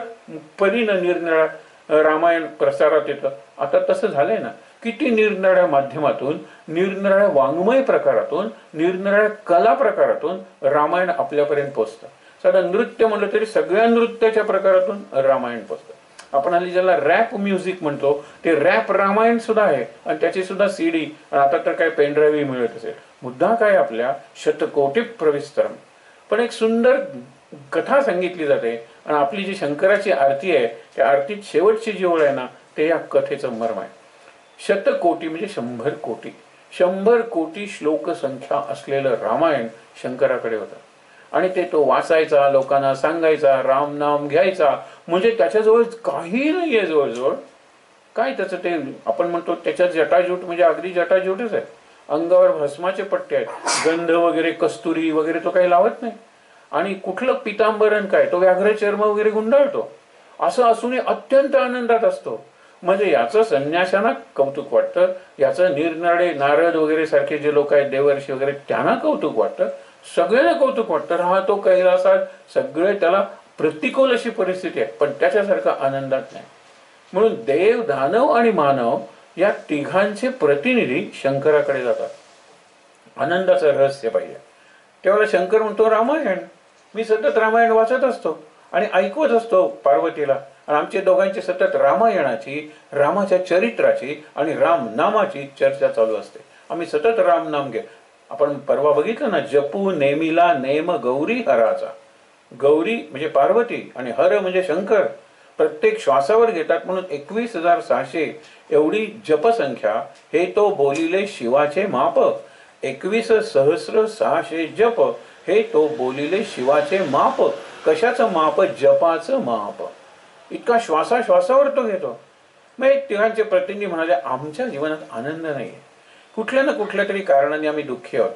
परीनं निरनिराळ्या रामायण प्रसारात येतं. आता तसं झालंय ना, किती निरनिराळ्या माध्यमातून, निरनिराळ्या वाङ्मय प्रकारातून, निरनिराळ्या कला प्रकारातून रामायण आपल्यापर्यंत पोहोचतं. साधं नृत्य म्हणलं तरी सगळ्या नृत्याच्या प्रकारातून रामायण पोहोचतं. आपण हल्ली ज्याला रॅप म्युझिक म्हणतो ते रॅप रामायण सुद्धा आहे, आणि त्याची सुद्धा CD, आता तर काय पेनड्राईव्ह मिळत असेल. मुद्दा काय, आपल्या शतकोटी प्रविस्तरम. पण एक सुंदर कथा सांगितली जाते, आणि आपली जी शंकराची आरती आहे त्या आरतीत शेवटची जी ओळ आहे ना ते या कथेचं मर्म आहे. शतकोटी म्हणजे 100 कोटी. 100 कोटी श्लोक संख्या असलेलं रामायण शंकराकडे होतं. आणि ते तो वाचायचा, लोकांना सांगायचा, राम नाम घ्यायचा. म्हणजे त्याच्याजवळ काही नाहीये जवळजवळ. काय त्याचं ते आपण म्हणतो त्याच्यात जटाजूट म्हणजे अगदी जटाजूटच आहे. अंगावर भस्माचे पट्टे आहेत, गंध वगैरे कस्तुरी वगैरे तो काही लावत नाही. आणि कुठलं पितांबरण काय, तो व्याघ्र चर्म वगैरे गुंडाळतो. असं असूनही अत्यंत आनंदात असतो. म्हणजे याचं संन्याशांना कौतुक वाटतं, याचं निरनाडे नारद वगैरे सारखे जे लोक आहेत देवर्षी वगैरे त्यांना कौतुक वाटतं, सगळ्यांना कौतुक वाटतं. राहतो कैलासात, सगळे त्याला प्रतिकूल अशी परिस्थिती आहे, पण त्याच्यासारखा आनंदात नाही. म्हणून देव, दानव आणि मानव या तिघांचे प्रतिनिधी शंकराकडे जातात. आनंदाचं रहस्य पाहिजे. तेव्हा शंकर म्हणतो रामायण. मी सतत रामायण वाचत असतो आणि ऐकवत असतो पार्वतीला. आणि आमच्या दोघांची सतत रामायणाची, रामाच्या चरित्राची आणि राम नामाची चर्चा चालू असते. आम्ही सतत राम नाम घे. आपण परवा बघितलं ना, जपू नेमिला नेम गौरी हराचा. गौरी म्हणजे पार्वती आणि हर म्हणजे शंकर. प्रत्येक श्वासावर घेतात म्हणून 21,600 एवढी जपसंख्या. हे तो बोलिले शिवाचे माप. 21,600 जप हे तो बोलिले शिवाचे माप. कशाचं माप? जपाचं माप. इतका श्वासाश्वासावर तो घेतो. मग तिघांचे प्रतिनिधी म्हणाले आमच्या जीवनात आनंद नाहीये, कुठल्या ना कुठल्या तरी कारणाने आम्ही दुःखी आहोत.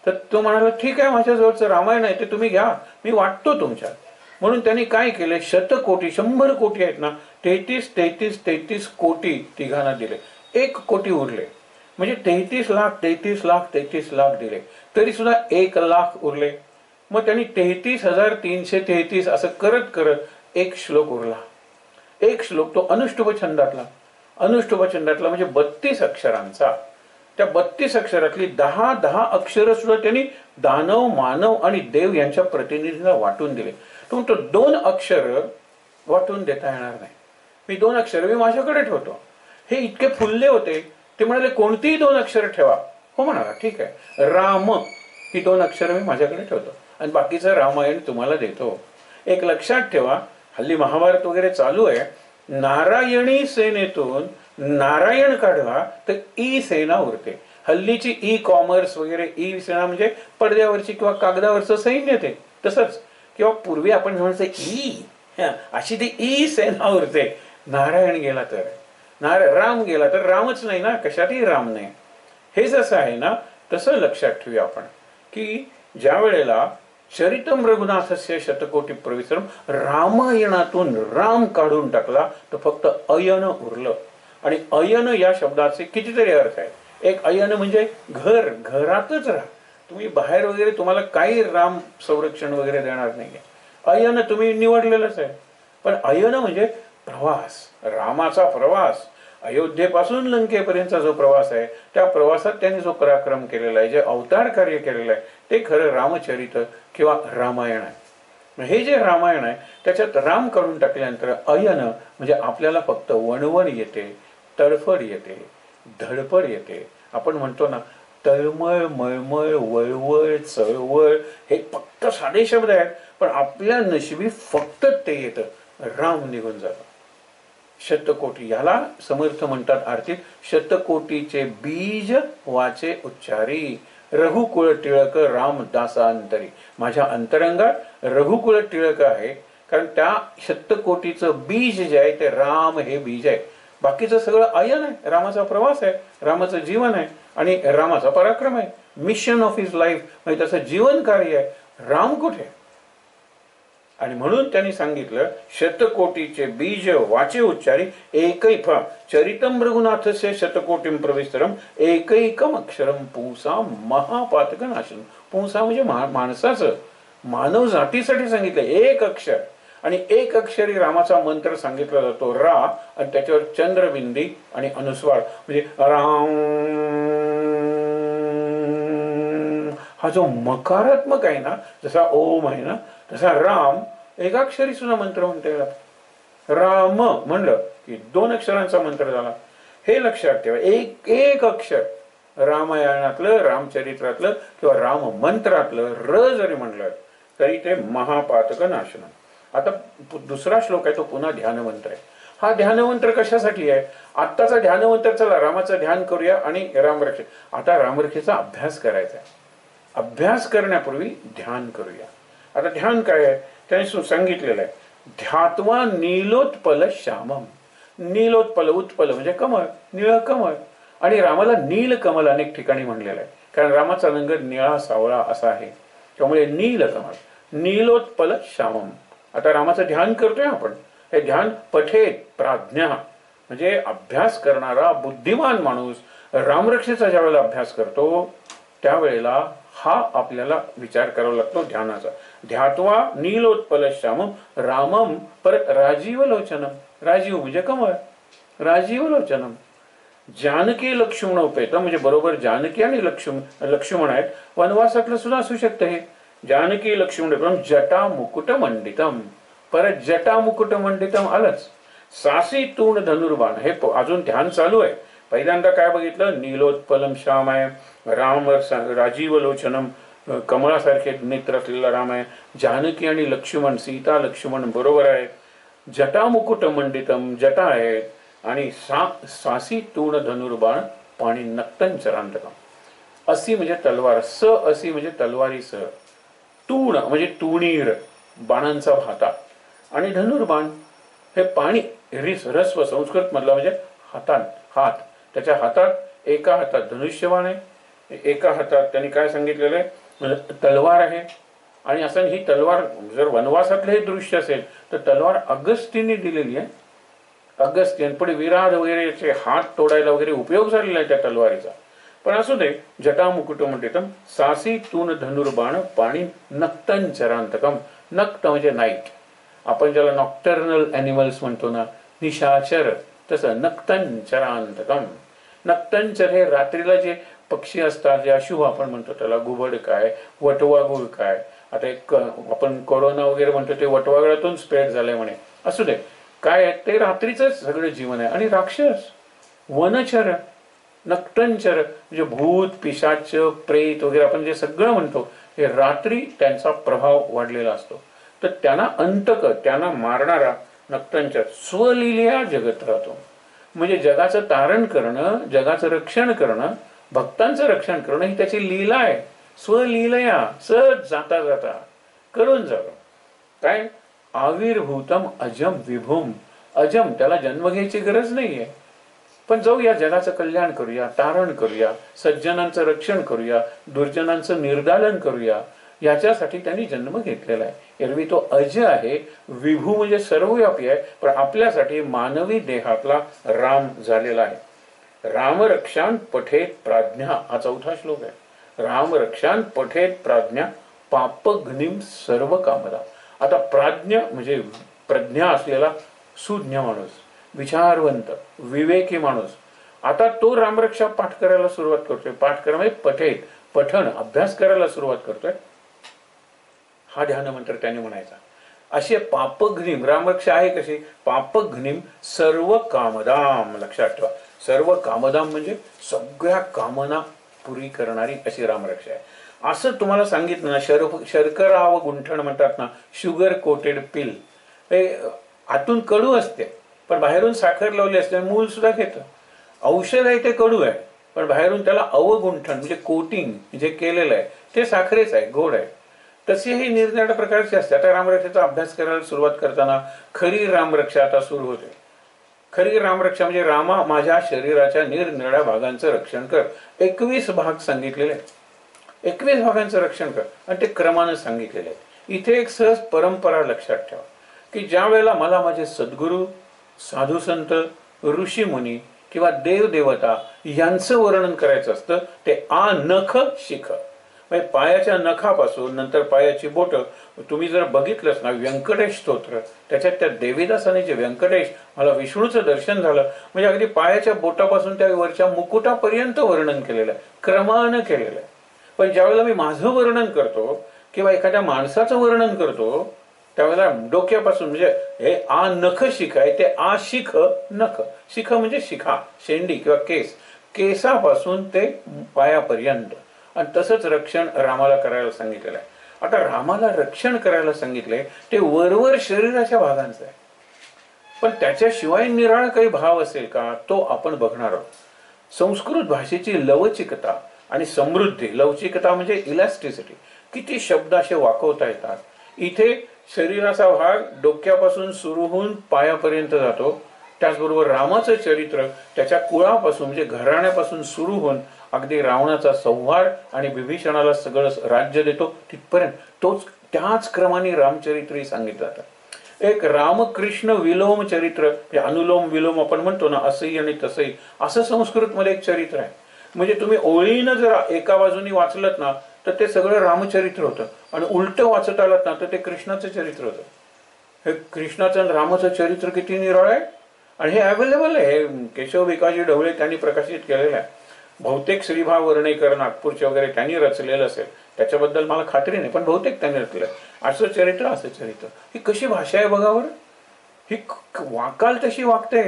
तर तो म्हणाला ठीक आहे, माझ्याजवळचं रामायण आहे ते तुम्ही घ्या, मी वाटतो तुमच्यात. म्हणून त्यांनी काय केले, 100 कोटी 100 कोटी आहेत ना, 33 कोटी तिघांना दिले. 1 कोटी उरले. म्हणजे 33 लाख 33 लाख 33 लाख दिले, तरी सुद्धा 1 लाख उरले. मग त्यांनी 33,333 असं करत करत एक श्लोक उरला. एक श्लोक तो अनुष्टुभ छंदातला. अनुष्टुभ छंदातला म्हणजे 32 अक्षरांचा. त्या 32 अक्षरातली 10 अक्षर सुद्धा त्यांनी दानव, मानव आणि देव यांच्या प्रतिनिधींना वाटून दिले. तो म्हणतो 2 अक्षर वाटून देता येणार नाही, मी 2 अक्षर मी माझ्याकडे ठेवतो. हे इतके फुलले होते, ते म्हणाले कोणतीही 2 अक्षर ठेवा. हो म्हणाला, ठीक आहे, राम ही 2 अक्षर मी माझ्याकडे ठेवतो आणि बाकीचं रामायण तुम्हाला देतो. एक लक्षात ठेवा, हल्ली महाभारत वगैरे चालू आहे. नारायणी सेनेतून नारायण काढला तर ई सेना उरते. हल्लीची ई कॉमर्स वगैरे ई सेना म्हणजे पडद्यावरची किंवा कागदावरचं सैन्य ते तसंच. किंवा पूर्वी आपण म्हणायचं ई, अशी ती ई सेना उरते. नारायण गेला तर राम गेला तर रामच नाही ना, कशातही राम नाही. हे जसं आहे ना, तसं लक्षात ठेवूया आपण की ज्या वेळेला चरितम रघुनाथस्य शतकोटी प्रविश्रम रामायणातून राम काढून टाकला तर फक्त अयन उरलं. आणि अयन या शब्दाचे कितीतरी अर्थ आहेत. एक अयन म्हणजे घर, घरातच राहा तुम्ही, बाहेर वगैरे तुम्हाला काही राम संरक्षण वगैरे देणार नाहीये. अयन तुम्ही निवडलेलंच आहे. पण अयन म्हणजे प्रवास, रामाचा प्रवास. अयोध्येपासून लंकेपर्यंतचा जो प्रवास आहे, त्या प्रवासात त्यांनी जो पराक्रम केलेला आहे, जे अवतार कार्य केलेलं आहे, ते खरं रामचरित किंवा रामायण आहे. हे जे रामायण आहे त्याच्यात राम काढून टाकल्यानंतर अयन म्हणजे आपल्याला फक्त वणवण येते, तडफड येते, धडपड येते. आपण म्हणतो ना तळमळ, मळमळ, वळवळ, चळवळ, हे फक्त साधे शब्द आहेत, पण आपल्या नशिबी फक्त ते येतं, राम निघून जातं. शतकोटी याला समर्थ म्हणतात आरतीत, शतकोटीचे बीज वाचे उच्चारी, रघुकुळ टिळक रामदासांतरी. माझ्या अंतरंगात रघुकुळ टिळक आहे, कारण त्या शतकोटीचं बीज जे आहे ते राम हे बीज आहे. बाकीचं सगळं अयन आहे, रामाचा प्रवास आहे, रामाचं जीवन आहे आणि रामाचा पराक्रम आहे. मिशन ऑफ हिज लाईफ म्हणजे त्याचं जीवन कार्य आहे. राम कुठे? आणि म्हणून त्यांनी सांगितलं शतकोटीचे बीज वाचे उच्चारी एकैफ चरितम रघुनाथस्य शतकोटीम प्रविस्तरम एकैकम अक्षरम पुंसा महापातक नाशनम. पुंसा म्हणजे माणसाचं, मानव जातीसाठी सांगितलं एक अक्षर. आणि एक अक्षरी रामाचा मंत्र सांगितला जातो रा, आणि त्याच्यावर चंद्रबिंदी आणि अनुस्वार म्हणजे राम. हा जो मकारात्मक आहे ना, जसा ओम आहे ना, तसा राम एकाक्षरी सुद्धा मंत्र म्हणता येईल. राम म्हणलं की 2 अक्षरांचा मंत्र झाला. हे लक्षात ठेवा, एक अक्षर रामायणातलं, रामचरित्रातलं किंवा राम मंत्रातलं र जरी म्हणलं तरी ते महापातक नाशनम. आता दुसरा श्लोक आहे तो पुन्हा ध्यानमंत्र आहे. हा ध्यानमंत्र कशासाठी आहे? आत्ताचा ध्यानमंत्र, चला रामाचं ध्यान करूया आणि रामरक्षे. आता रामरक्षेचा अभ्यास करायचा आहे. अभ्यास करण्यापूर्वी ध्यान करूया. आता ध्यान काय आहे त्याने सांगितलेलं आहे, ध्यात्वा नीलोत्पल श्यामम. नीलोत्पल, उत्पल म्हणजे कमळ, निळ कमळ. आणि रामाला नील कमल अनेक ठिकाणी म्हणलेलं आहे, कारण रामाचा रंग निळा सावळा असा आहे, त्यामुळे नील कमळ, नीलोत्पल श्यामम. आता रामाचं ध्यान करतोय आपण. हे ध्यान पठेत प्राज्ञा म्हणजे अभ्यास करणारा बुद्धिमान माणूस रामरक्षेचा ज्या वेळेला अभ्यास करतो त्यावेळेला हा आपल्याला विचार करावा लागतो ध्यानाचा. ध्यात्वा नीलोत्पल श्यामम रामम परत राजीव लोचनम. राजीव म्हणजे कमळ, राजीव लोचनम. जानकी लक्ष्मण उपेत म्हणजे बरोबर जानकी आणि लक्ष्मण आहेत. वनवासातलं सुद्धा असू शकतं हे. जानकी लक्ष्मण जटा मुकुट मंडितम, परत जटा मुकुट मंडितम आलंच. सासी तूण धनुर्बाण, हे अजून ध्यान चालू आहे. पहिल्यांदा काय बघितलं, नीलोत्पलम श्याम आहे, राम राजीव लोचनम कमळासारखे नेत्र असलेला राम आहे. जानकी आणि लक्ष्मण, सीता लक्ष्मण बरोबर आहेत. जटा मुकुट मंडितम जटा आहे. आणि सासी तूण धनुर्बाण पाणी नक्तन चरांतकम. असी म्हणजे तलवार, स असी म्हणजे तलवारी सह. तूण म्हणजे तुणीर, बाणांचा भाता. आणि धनुर्बाण हे पाणी, रस्व संस्कृत मधला म्हणजे हातात, हात. त्याच्या हातात एका हातात धनुष्यबाण आहे, एका हातात त्यांनी काय सांगितलेलं आहे तलवार आहे. आणि असं ही तलवार जर वनवासातलं हे दृश्य असेल तर तलवार अगस्तीने दिलेली आहे. अगस्त्यन पण विराट वगैरे हात तोडायला वगैरे उपयोग झालेला आहे त्या तलवारीचा. पण असू दे, जटा मुकुट मंडितम सासी तून धनुर्बाण पाणी नक्तन चरांतकम. नक्त म्हणजे नाईट, आपण ज्याला नॉक्टर्नल ॲनिमल्स म्हणतो ना, निशाचर, तसं नक्तन चरांतकम. नक्तनचर हे रात्रीला जे पक्षी असतात, जे अशुभ आपण म्हणतो त्याला, घुबड काय, वटवाघूळ काय. आता एक आपण कोरोना वगैरे म्हणतो ते वटवाघळातून स्प्रेड झालंय म्हणे. असू दे, काय ते रात्रीच सगळं जीवन आहे. आणि राक्षस, वनचर, नक्तनचर म्हणजे भूत पिशाच प्रेत वगैरे आपण जे सगळं म्हणतो हे रात्री त्यांचा प्रभाव वाढलेला असतो. तर त्यांना अंतक, त्यांना मारणारा नक्तनचर स्वलीलया जगत राहतो. म्हणजे जगाचं तारण करणं, जगाचं रक्षण करणं, भक्तांचं रक्षण करणं ही त्याची लीला आहे. स्वलीलया, सहज जाता जाता करून जातो. काय आविर्भूतम अजम विभूम. अजम, त्याला जन्म घ्यायची गरज नाहीये, पण जाऊ या जगाचं कल्याण करूया, तारण करूया, सज्जनांचं रक्षण करूया, दुर्जनांचं निर्दालन करूया, याच्यासाठी त्यांनी जन्म घेतलेला आहे. एरवी तो अज आहे, विभू म्हणजे सर्वव्यापी आहे, पण आपल्यासाठी मानवी देहातला राम झालेला आहे. रामरक्षान पठेत प्राज्ञा हा चौथा श्लोक आहे. रामरक्षान पठेत प्राज्ञा पापघ्निम सर्व कामदा. आता प्राज्ञ म्हणजे प्रज्ञा असलेला सुज्ञ माणूस, विचारवंत, विवेकी माणूस. आता तो रामरक्षा पाठ करायला सुरुवात करतोय. पाठ करा म्हणजे पठेत, पठण, अभ्यास करायला सुरुवात करतोय. हा ध्यान मंत्र त्याने म्हणायचा. असे पापघ्निम, रामरक्षा आहे कशी, पापघ्निम सर्व कामदाम. लक्षात ठेवा, सर्व कामदाम म्हणजे सगळ्या कामना पुरी करणारी अशी रामरक्षा आहे. असं तुम्हाला सांगितलं ना, शर्करा व गुंठण म्हणतात ना, शुगर कोटेड पिल. हे आतून कडू असते पण बाहेरून साखर लावली असते, मूल सुद्धा घेतं. औषध आहे ते कडू आहे पण बाहेरून त्याला अवगुंठण म्हणजे कोटिंग जे केलेलं आहे ते साखरेच आहे, गोड आहे. तसे हे निरनिराळ्या प्रकारचे असते. आता रामरक्षेचा अभ्यास करायला सुरुवात करताना खरी रामरक्षा आता सुरू होते. खरी रामरक्षा म्हणजे रामा माझ्या शरीराच्या निरनिराळ्या भागांचं रक्षण कर. 21 भाग सांगितलेले आहेत. 21 भागांचं रक्षण कर आणि ते क्रमानं सांगितलेले आहेत. इथे एक सहज परंपरा लक्षात ठेवा की ज्या वेळेला मला माझे सद्गुरू, साधू संत, ऋषी मुनी किंवा देव देवता यांचं वर्णन करायचं असतं ते नख शिख म्हणजे पायाच्या नखापासून नंतर पायाची बोट. तुम्ही जर बघितलंच ना व्यंकटेश स्तोत्र, त्याच्यात त्या देवीदासाने जे व्यंकटेश मला विष्णूचं दर्शन झालं म्हणजे अगदी पायाच्या बोटापासून त्या वरच्या मुकुटापर्यंत वर्णन केलेलं आहे, क्रमानं केलेलं आहे. पण ज्यावेळेला मी माझं वर्णन करतो किंवा एखाद्या माणसाचं वर्णन करतो त्यावेळेला डोक्यापासून म्हणजे हे नख शिख आहे ते शिख नख. शिख म्हणजे शिखा, शेंडी किंवा केस, केसापासून ते पायापर्यंत. आणि तसंच रक्षण रामाला करायला सांगितलेलं आहे. आता रामाला रक्षण करायला सांगितले ते वरवर शरीराच्या भागांचं आहे, पण त्याच्याशिवाय निराळा काही भाव असेल का तो आपण बघणार आहोत. संस्कृत भाषेची लवचिकता आणि समृद्धी, लवचिकता म्हणजे इलॅस्टिसिटी, किती शब्द असे वाकवता येतात, इथे शरीराचा भाग डोक्यापासून सुरू होऊन पायापर्यंत जातो. त्याचबरोबर रामाचं चरित्र त्याच्या कुळापासून म्हणजे घराण्यापासून सुरू होऊन अगदी रावणाचा संहार आणि विभीषणाला सगळं राज्य देतो तिथपर्यंत त्याच क्रमाने रामचरित्रही सांगितलं जातं. एक रामकृष्ण विलोम चरित्र, अनुलोम विलोम आपण म्हणतो ना, असंही आणि तसंही, असं संस्कृतमध्ये एक चरित्र आहे. म्हणजे तुम्ही ओळीनं जर एका बाजूनी वाचलत ना तर ते सगळं रामचरित्र होतं, आणि उलटं वाचत आलात ना तर ते कृष्णाचं चरित्र होतं. हे कृष्णाचं आणि रामाचं चरित्र किती निराळ आहे, आणि हे अवेलेबल आहे. केशव भिकाजी ढवळे त्यांनी प्रकाशित केलेलं आहे. बहुतेक श्रीभाव वर्णेकर नागपूरचे वगैरे त्यांनी रचलेलं असेल, त्याच्याबद्दल मला खात्री नाही, पण बहुतेक त्यांनी रचलं. असं चरित्र असं चरित्र. ही कशी भाषा आहे बघावर, ही वाकाल तशी वागते,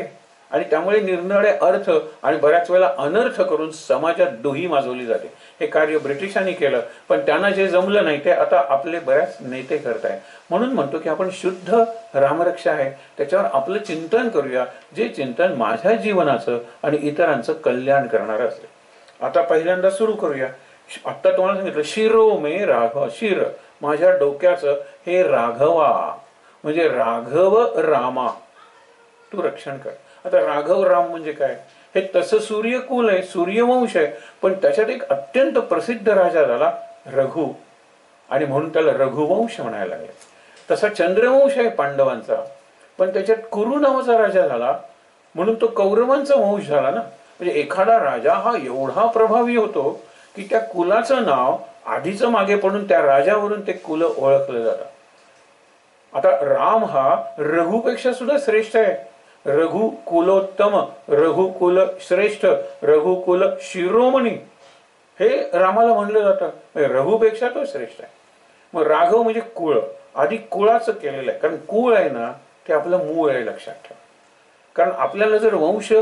आणि त्यामुळे निरनिराळे अर्थ आणि बऱ्याच वेळेला अनर्थ करून समाजात दुही माजवली जाते. हे कार्य ब्रिटिशांनी केलं, पण त्यांना जे जमलं नाही ते आता आपले बऱ्याच नेते करताय. म्हणून म्हणतो की आपण शुद्ध रामरक्षा आहे त्याच्यावर आपलं चिंतन करूया, जे चिंतन माझ्या जीवनाचं आणि इतरांचं कल्याण करणारं असेल. आता पहिल्यांदा सुरू करूया. आता तुम्हाला सांगितलं शिरो मे राघव, शिर माझ्या डोक्याचं हे राघवा, म्हणजे राघव रामा तू रक्षण कर. आता राघव राम म्हणजे काय, हे तसं सूर्यकुल आहे, सूर्यवंश आहे, पण त्याच्यात एक अत्यंत प्रसिद्ध राजा झाला रघु, आणि म्हणून त्याला रघुवंश म्हणायला लागले. तसा चंद्रवंश आहे पांडवांचा, पण त्याच्यात कुरु नावाचा राजा झाला म्हणून तो कौरवांचा वंश झाला ना. म्हणजे एखादा राजा हा एवढा प्रभावी होतो की त्या कुलाचं नाव आधीचं मागे पडून त्या राजावरून ते कुल ओळखलं जातं. आता राम हा रघुपेक्षा सुद्धा श्रेष्ठ आहे. रघुकुलोत्तम, रघुकुल श्रेष्ठ, रघुकुल शिरोमणी हे रामाला म्हणलं जातं. रघुपेक्षा तो श्रेष्ठ आहे. मग राघव म्हणजे कुळ, आधी कुळाचं केलेलं आहे, कारण कुळ आहे ना ते आपलं मूळ आहे, लक्षात ठेवा. कारण आपल्याला जर वंश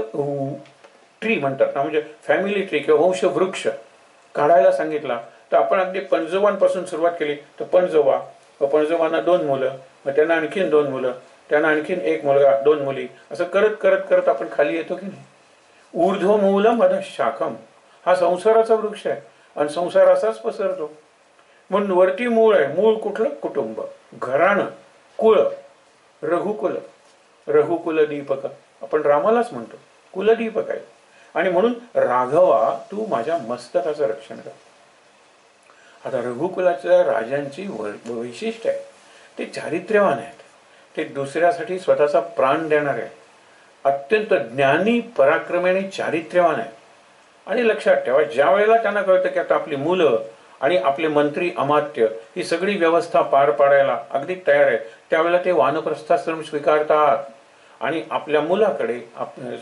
ट्री म्हणतात ना, म्हणजे फॅमिली ट्री किंवा वंश वृक्ष काढायला सांगितला तर आपण अगदी पणजोबांपासून सुरुवात केली तर पणजोबा, पणजोबांना 2 मुलं, मग त्यांना आणखीन 2 मुलं, त्यांना आणखीन 1 मुलगा, 2 मुली, असं करत करत करत आपण खाली येतो की नाही. ऊर्ध्वमूलम अधःशाखम हा संसाराचा वृक्ष आहे, आणि संसार असाच पसरतो. म्हणून वरती मूळ आहे. मूळ कुठलं, कुटुंब, घराणं, कुळ, रघुकुल, रघुकुल दीपक, आपण रामालाच म्हणतो कुलदीपक आहे. आणि म्हणून राघवा तू माझ्या मस्तकाचं रक्षण कर. आता रघुकुलाच्या राजांची वैशिष्ट्य आहे, ते चारित्र्यवान आहेत, ते दुसऱ्यासाठी स्वतःचा प्राण देणारे आहेत, अत्यंत ज्ञानी, पराक्रमी आणि चारित्र्यवान आहेत. आणि लक्षात ठेवा, ज्या वेळेला त्यांना कळतं की आता आपली मुलं आणि आपले मंत्री अमात्य ही सगळी व्यवस्था पार पाडायला अगदी तयार आहे, त्यावेळेला ते वानप्रस्थाश्रम स्वीकारतात आणि आपल्या मुलाकडे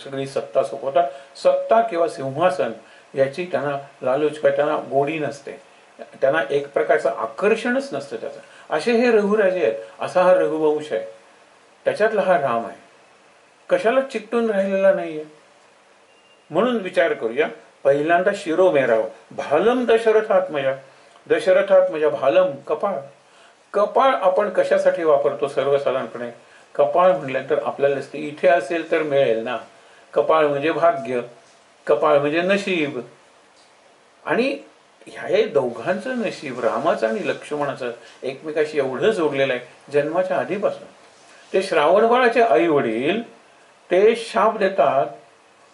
सगळी सत्ता सोपवतात. सत्ता किंवा सिंहासन याची त्यांना लालूच काय, त्यांना गोडी नसते, त्यांना एक प्रकारचं आकर्षणच नसतं त्याचं. असे हे रघुराजे आहेत. असा हा रघुवंश आहे, त्याच्यातला हा राम आहे, कशाला चिकटून राहिलेला नाहीये. म्हणून विचार करूया. पहिल्यांदा शिरोमेराव भालम दशरथात्मजा, दशरथात्मजा भालम कपाळ. कपाळ आपण कशासाठी वापरतो सर्वसाधारणपणे, कपाळ म्हटल्यानंतर आपल्याला दिसते इथे असेल तर मिळेल ना. कपाळ म्हणजे भाग्य, कपाळ म्हणजे नशीब. आणि ह्या दोघांचं नशीब, रामाचं आणि लक्ष्मणाचं, एकमेकाशी एवढं जोडलेलं आहे जन्माच्या आधीपासून. ते श्रावण बाळाचे आई वडील ते शाप देतात,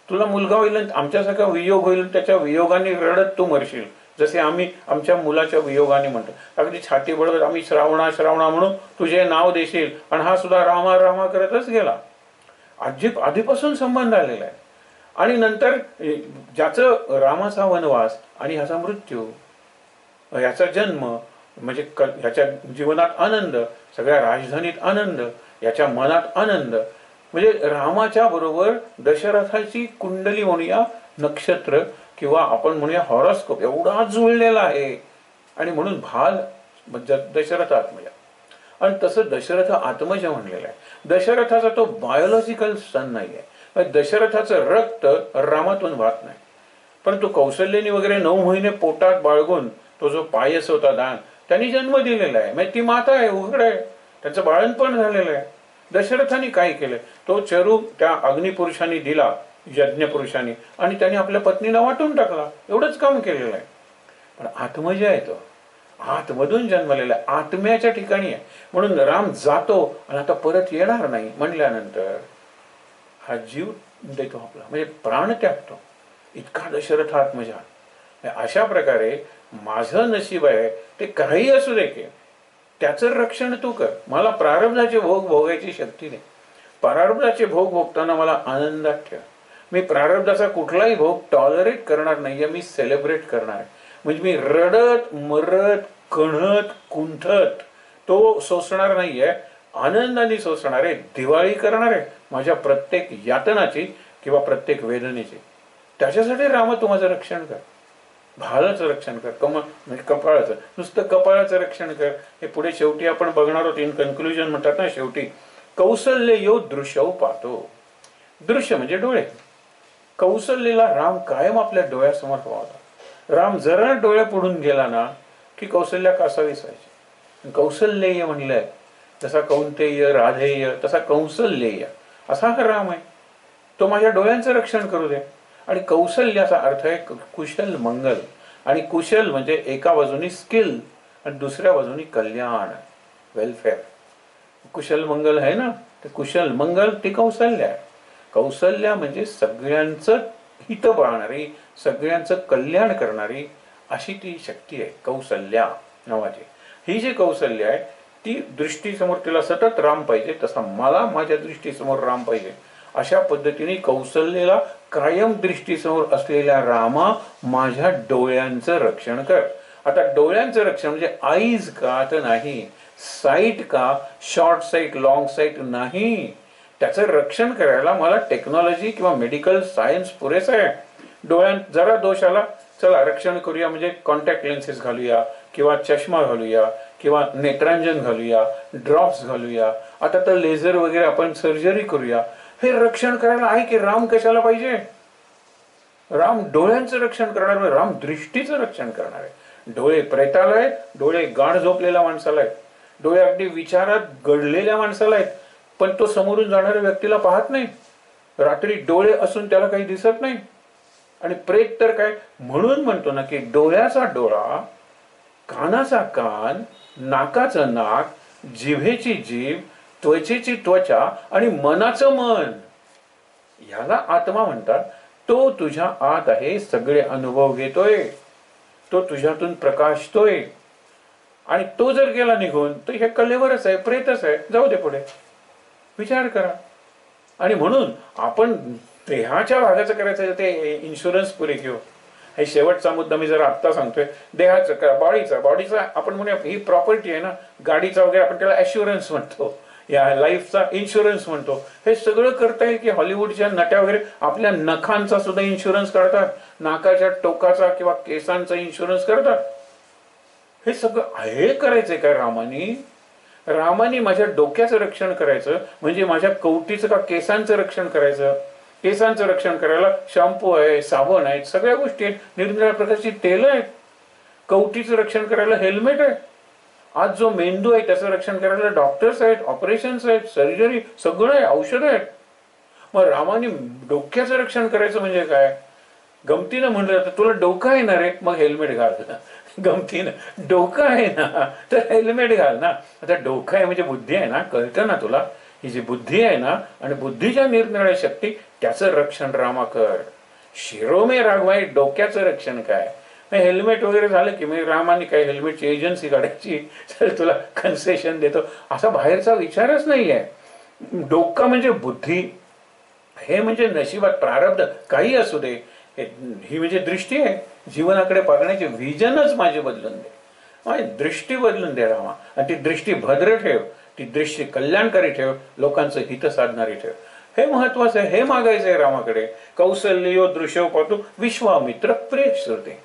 तुला मुलगा होईल, आमच्यासारखा वियोग होईल, त्याच्या वियोगाने रडत तू मरशील, जसे आम्ही आमच्या मुलाच्या वियोगाने म्हणतो. अगदी छाती बळत आम्ही श्रावणा श्रावणा म्हणून तुझे नाव देशील. आणि हा सुद्धा रामा रामा करतच गेला. आधीपासून संबंध आलेला आहे. आणि नंतर ज्याचं रामाचा वनवास आणि ह्याचा मृत्यू, ह्याचा जन्म, म्हणजे ह्याच्या जीवनात आनंद, सगळ्या राजधानीत आनंद, याच्या मनात आनंद, म्हणजे रामाच्या बरोबर दशरथाची कुंडली म्हणूया, नक्षत्र किंवा आपण म्हणूया हॉरोस्कोप एवढा जुळलेला आहे. आणि म्हणून भाल दशरथ आत्मजा. आणि तसं दशरथ आत्मजा म्हणलेलं आहे. दशरथाचा तो बायोलॉजिकल सन नाही आहे, दशरथाचं रक्त रामातून वाहत नाही. परंतु कौशल्याने वगैरे 9 महिने पोटात बाळगून तो जो पायस होता दान, त्यांनी जन्म दिलेला आहे, म्हणजे ती माता आहे, उघड आहे, त्यांचं बाळणपण झालेलं आहे. दशरथाने काय केलं, तो चरू त्या अग्निपुरुषांनी दिला, यज्ञपुरुषांनी, आणि त्यांनी आपल्या पत्नीला वाटून टाकला, एवढंच काम केलेलं आहे. पण आत्मजा आहे तो. आतमधून जन्मलेला आहे, आत्म्याच्या ठिकाणी आहे. म्हणून राम जातो आणि आता परत येणार नाही म्हणल्यानंतर हा जीव देतो आपला, म्हणजे प्राण त्यागतो. इतका दशरथात्मजा. अशा प्रकारे माझं नशीब आहे ते काही असू दे की त्याचं रक्षण तू कर. मला प्रारब्धाचे भोग भोगायची शक्ती नाही. प्रारब्धाचे भोग भोगताना मला आनंदात ठेव. मी प्रारब्धाचा कुठलाही भोग टॉलरेट करणार नाहीये, मी सेलिब्रेट करणार आहे. म्हणजे मी रडत मरत कणत कुंठत तो सोसणार नाहीये, आनंदाने सोसणार आहे. दिवाळी करणार आहे माझ्या प्रत्येक यातनाची किंवा प्रत्येक वेदनेची. त्याच्यासाठी रामा तू माझं रक्षण कर. भालाचं रक्षण कर, म्हणजे कपाळाचं, नुसतं कपाळाचं रक्षण कर. हे पुढे शेवटी आपण बघणार आहोत. इन कन्क्लुजन म्हणतात ना शेवटी, कौसल्य यो दृश्यव पाहतो. दृश्य म्हणजे डोळे. कौसल्यला राम कायम आपल्या डोळ्यासमोर होता. राम जरा डोळ्या पुढून गेला ना की कौसल्या कासावीस व्हायची. कौसल्येय म्हणलंय, जसा कौंतेय राधेय तसा कौसल्येय असा हा राम आहे. तो माझ्या डोळ्यांचं रक्षण करू दे. आणि कौशल्याचा अर्थ आहे कुशल मंगल. आणि कुशल म्हणजे एका बाजूनी स्किल आणि दुसऱ्या बाजूनी कल्याण, वेलफेअर. कुशल मंगल आहे ना, ते कुशल मंगल ती कौशल्य आहे. कौशल्य म्हणजे सगळ्यांचं हित पाहणारी, सगळ्यांचं कल्याण करणारी अशी ती शक्ती आहे कौशल्या नावाची. ही जी कौशल्य आहे ती दृष्टीसमोर तिला सतत राम पाहिजे, तसा मला माझ्या दृष्टीसमोर राम पाहिजे. अशा पद्धतीने कौशल्याला कायम दृष्टीसमोर असलेल्या रामा माझ्या डोळ्यांचं रक्षण कर. आता डोळ्यांचं रक्षण म्हणजे आईज का तर नाही, साईट का, शॉर्ट साईट लॉंग साईट नाही. त्याचं रक्षण करायला मला टेक्नॉलॉजी किंवा मेडिकल सायन्स पुरेसं आहे. डोळ्यांत जरा दोष आला, चला रक्षण करूया, म्हणजे कॉन्टॅक्ट लेन्सेस घालूया किंवा चष्मा घालूया किंवा नेत्रांजन घालूया, ड्रॉप्स घालूया, आता तर लेझर वगैरे आपण सर्जरी करूया. हे रक्षण करायला आहे की राम कशाला पाहिजे? राम डोळ्यांचं रक्षण करणार, राम दृष्टीचं रक्षण करणार आहे. डोळे प्रेताला आहेत, डोळे गाढ झोपलेल्या माणसाला आहेत, डोळे अगदी विचारात गडलेल्या माणसाला आहेत, पण तो समोरून जाणाऱ्या व्यक्तीला पाहत नाही. रात्री डोळे असून त्याला काही दिसत नाही. आणि प्रेत तर काय, म्हणून म्हणतो ना की डोळ्याचा डोळा, कानाचा कान, नाकाचं नाक, जिभेची जीभ, त्वचेची त्वचा आणि मनाचं मन, याला आत्मा म्हणतात. तो तुझ्या आत आहे, सगळे अनुभव घेतोय, तो तुझ्यातून प्रकाशतोय. आणि तो जर गेला निघून तर हे कलेवरच आहे, प्रेतच आहे, जाऊ दे पुढे, विचार करा. आणि म्हणून आपण देहाच्या भागाचं करायचं ते इन्शुरन्स पुरे घेऊ. हे शेवटचा मुद्दा मी जरा आत्ता सांगतोय. देहाचं, बॉडीचा आपण म्हणूया ही प्रॉपर्टी आहे ना, गाडीचा वगैरे आपण त्याला ॲश्युरन्स म्हणतो, या लाईफचा इन्शुरन्स म्हणतो. हे सगळं करता येईल की हॉलिवूडच्या नट्या वगैरे आपल्या नखांचा सुद्धा इन्शुरन्स करतात, नाकाच्या टोकाचा किंवा केसांचा इन्शुरन्स करतात. हे सगळं हे करायचंय काय रामानी? रामानी माझ्या डोक्याचं रक्षण करायचं म्हणजे माझ्या कवटीचं का केसांचं रक्षण करायचं. केसांचं रक्षण करायला शॅम्पू आहे, साबण आहेत, सगळ्या गोष्टी आहेत, निरनिराळ्या प्रकारची तेल आहेत. कवटीचं रक्षण करायला हेल्मेट आहे. आज जो मेंदू आहे त्याचं रक्षण करायला डॉक्टर्स आहेत, ऑपरेशन्स आहेत, सर्जरी सगळं आहे, औषधं आहेत. मग रामाने डोक्याचं रक्षण करायचं म्हणजे काय? गमतीनं म्हणलं तर तुला डोकं आहे ना रे, मग हेल्मेट घाल. गमतीनं डोकं आहे ना तर हेल्मेट घाल ना. आता डोकं आहे म्हणजे बुद्धी आहे ना, कळतं ना तुला. ही जी बुद्धी आहे ना आणि बुद्धीच्या निरनिराळ्या शक्ती, त्याचं रक्षण रामा कर. शिरोमे राघवाई, डोक्याचं रक्षण काय? हेल्मेट वगैरे झालं की मी रामाने काय हेल्मेटची एजन्सी काढायची, तर तुला कन्सेशन देतो, असा बाहेरचा विचारच नाही आहे. डोकं म्हणजे बुद्धी, हे म्हणजे नशिबात प्रारब्ध काही असू दे, ही म्हणजे दृष्टी आहे. जीवनाकडे पाहण्याचे विजनच माझे बदलून दे, माझी दृष्टी बदलून दे रामा. आणि ती दृष्टी भद्र ठेव, ती दृष्टी कल्याणकारी ठेव, लोकांचं हित साधणारी ठेव. हे महत्वाचं आहे, हे मागायचं आहे रामाकडे. कौसल्यो दृश्यो पाहतो, विश्वामित्र प्रिय श्रोते.